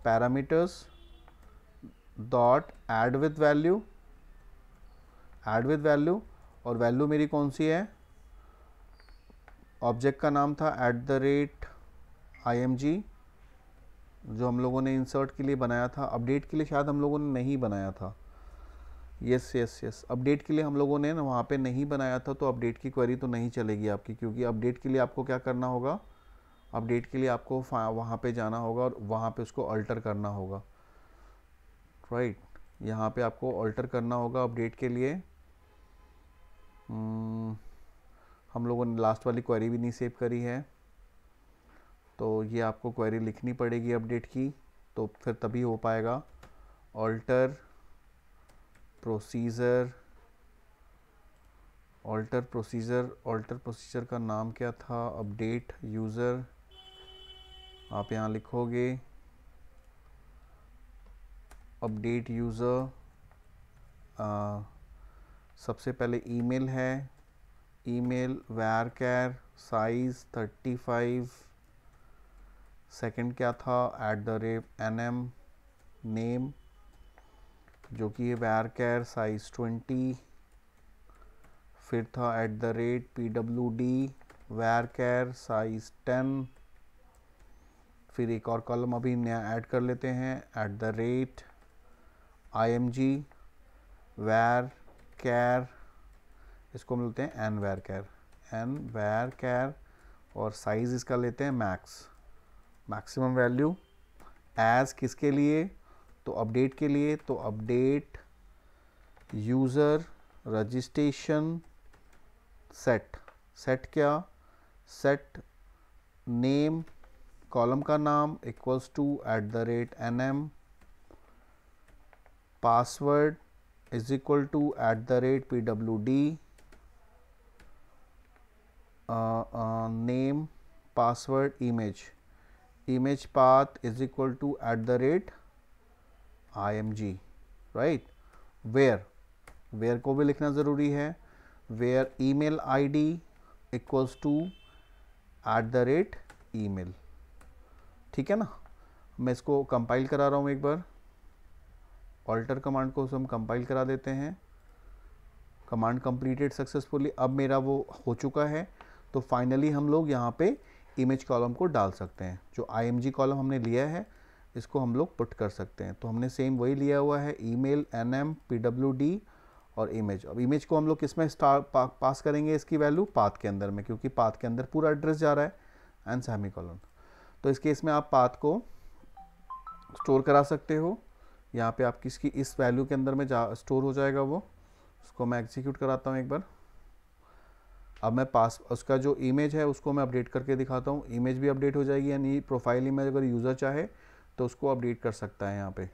parameters dot add with value, और वैल्यू मेरी कौन सी है, ऑब्जेक्ट का नाम था @img, जो हम लोगों ने इंसर्ट के लिए बनाया था। अपडेट के लिए शायद हम लोगों ने नहीं बनाया था, यस अपडेट के लिए हम लोगों ने ना वहाँ पे नहीं बनाया था, तो अपडेट की क्वेरी तो नहीं चलेगी आपकी, क्योंकि अपडेट के लिए आपको क्या करना होगा, अपडेट के लिए आपको वहाँ पे जाना होगा और वहाँ पे उसको अल्टर करना होगा, राइट। यहाँ पे आपको अल्टर करना होगा अपडेट के लिए। हम लोगों ने लास्ट वाली क्वेरी भी नहीं सेव करी है, तो ये आपको क्वेरी लिखनी पड़ेगी अपडेट की, तो फिर तभी हो पाएगा। ऑल्टर प्रोसीजर का नाम क्या था, अपडेट यूज़र, आप यहाँ लिखोगे अपडेट यूज़र। सबसे पहले ईमेल है, ईमेल varchar साइज 35, सेकंड क्या था @nm, नेम जो कि varchar साइज 20, फिर था @pwd varchar साइज 10, फिर एक और कॉलम अभी नया ऐड कर लेते हैं @img varchar, इसको मिलते हैं nvarchar, और साइज़ इसका लेते हैं मैक्सिमम वैल्यू। एज किसके लिए, तो अपडेट के लिए, तो अपडेट यूज़र रजिस्ट्रेशन सेट क्या, सेट नेम, कॉलम का नाम equals to @nm, password is equal to @pwd, name password image path is equal to @img, right. Where को भी लिखना ज़रूरी है, where email id equals to @email, ठीक है ना। मैं इसको कंपाइल करा रहा हूँ एक बार, ऑल्टर कमांड को हम कंपाइल करा देते हैं। कमांड कंप्लीटेड सक्सेसफुली, अब मेरा वो हो चुका है। तो फाइनली हम लोग यहाँ पे इमेज कॉलम को डाल सकते हैं। जो img कॉलम हमने लिया है इसको हम लोग पुट कर सकते हैं। तो हमने सेम वही लिया हुआ है, ईमेल, nm, pwd और इमेज। अब इमेज को हम लोग किस में पास करेंगे, इसकी वैल्यू पाथ के अंदर में, क्योंकि पाथ के अंदर पूरा एड्रेस जा रहा है एंड सेमीकोलन। तो इस केस में आप पाथ को स्टोर करा सकते हो, यहाँ पे आप किसकी इस वैल्यू के अंदर में स्टोर हो जाएगा वो। उसको मैं एग्जीक्यूट कराता हूँ एक बार। अब मैं उसका जो इमेज है उसको मैं अपडेट करके दिखाता हूँ। इमेज भी अपडेट हो जाएगी, यानी प्रोफाइल इमेज अगर यूज़र चाहे तो उसको अपडेट कर सकता है यहाँ पे।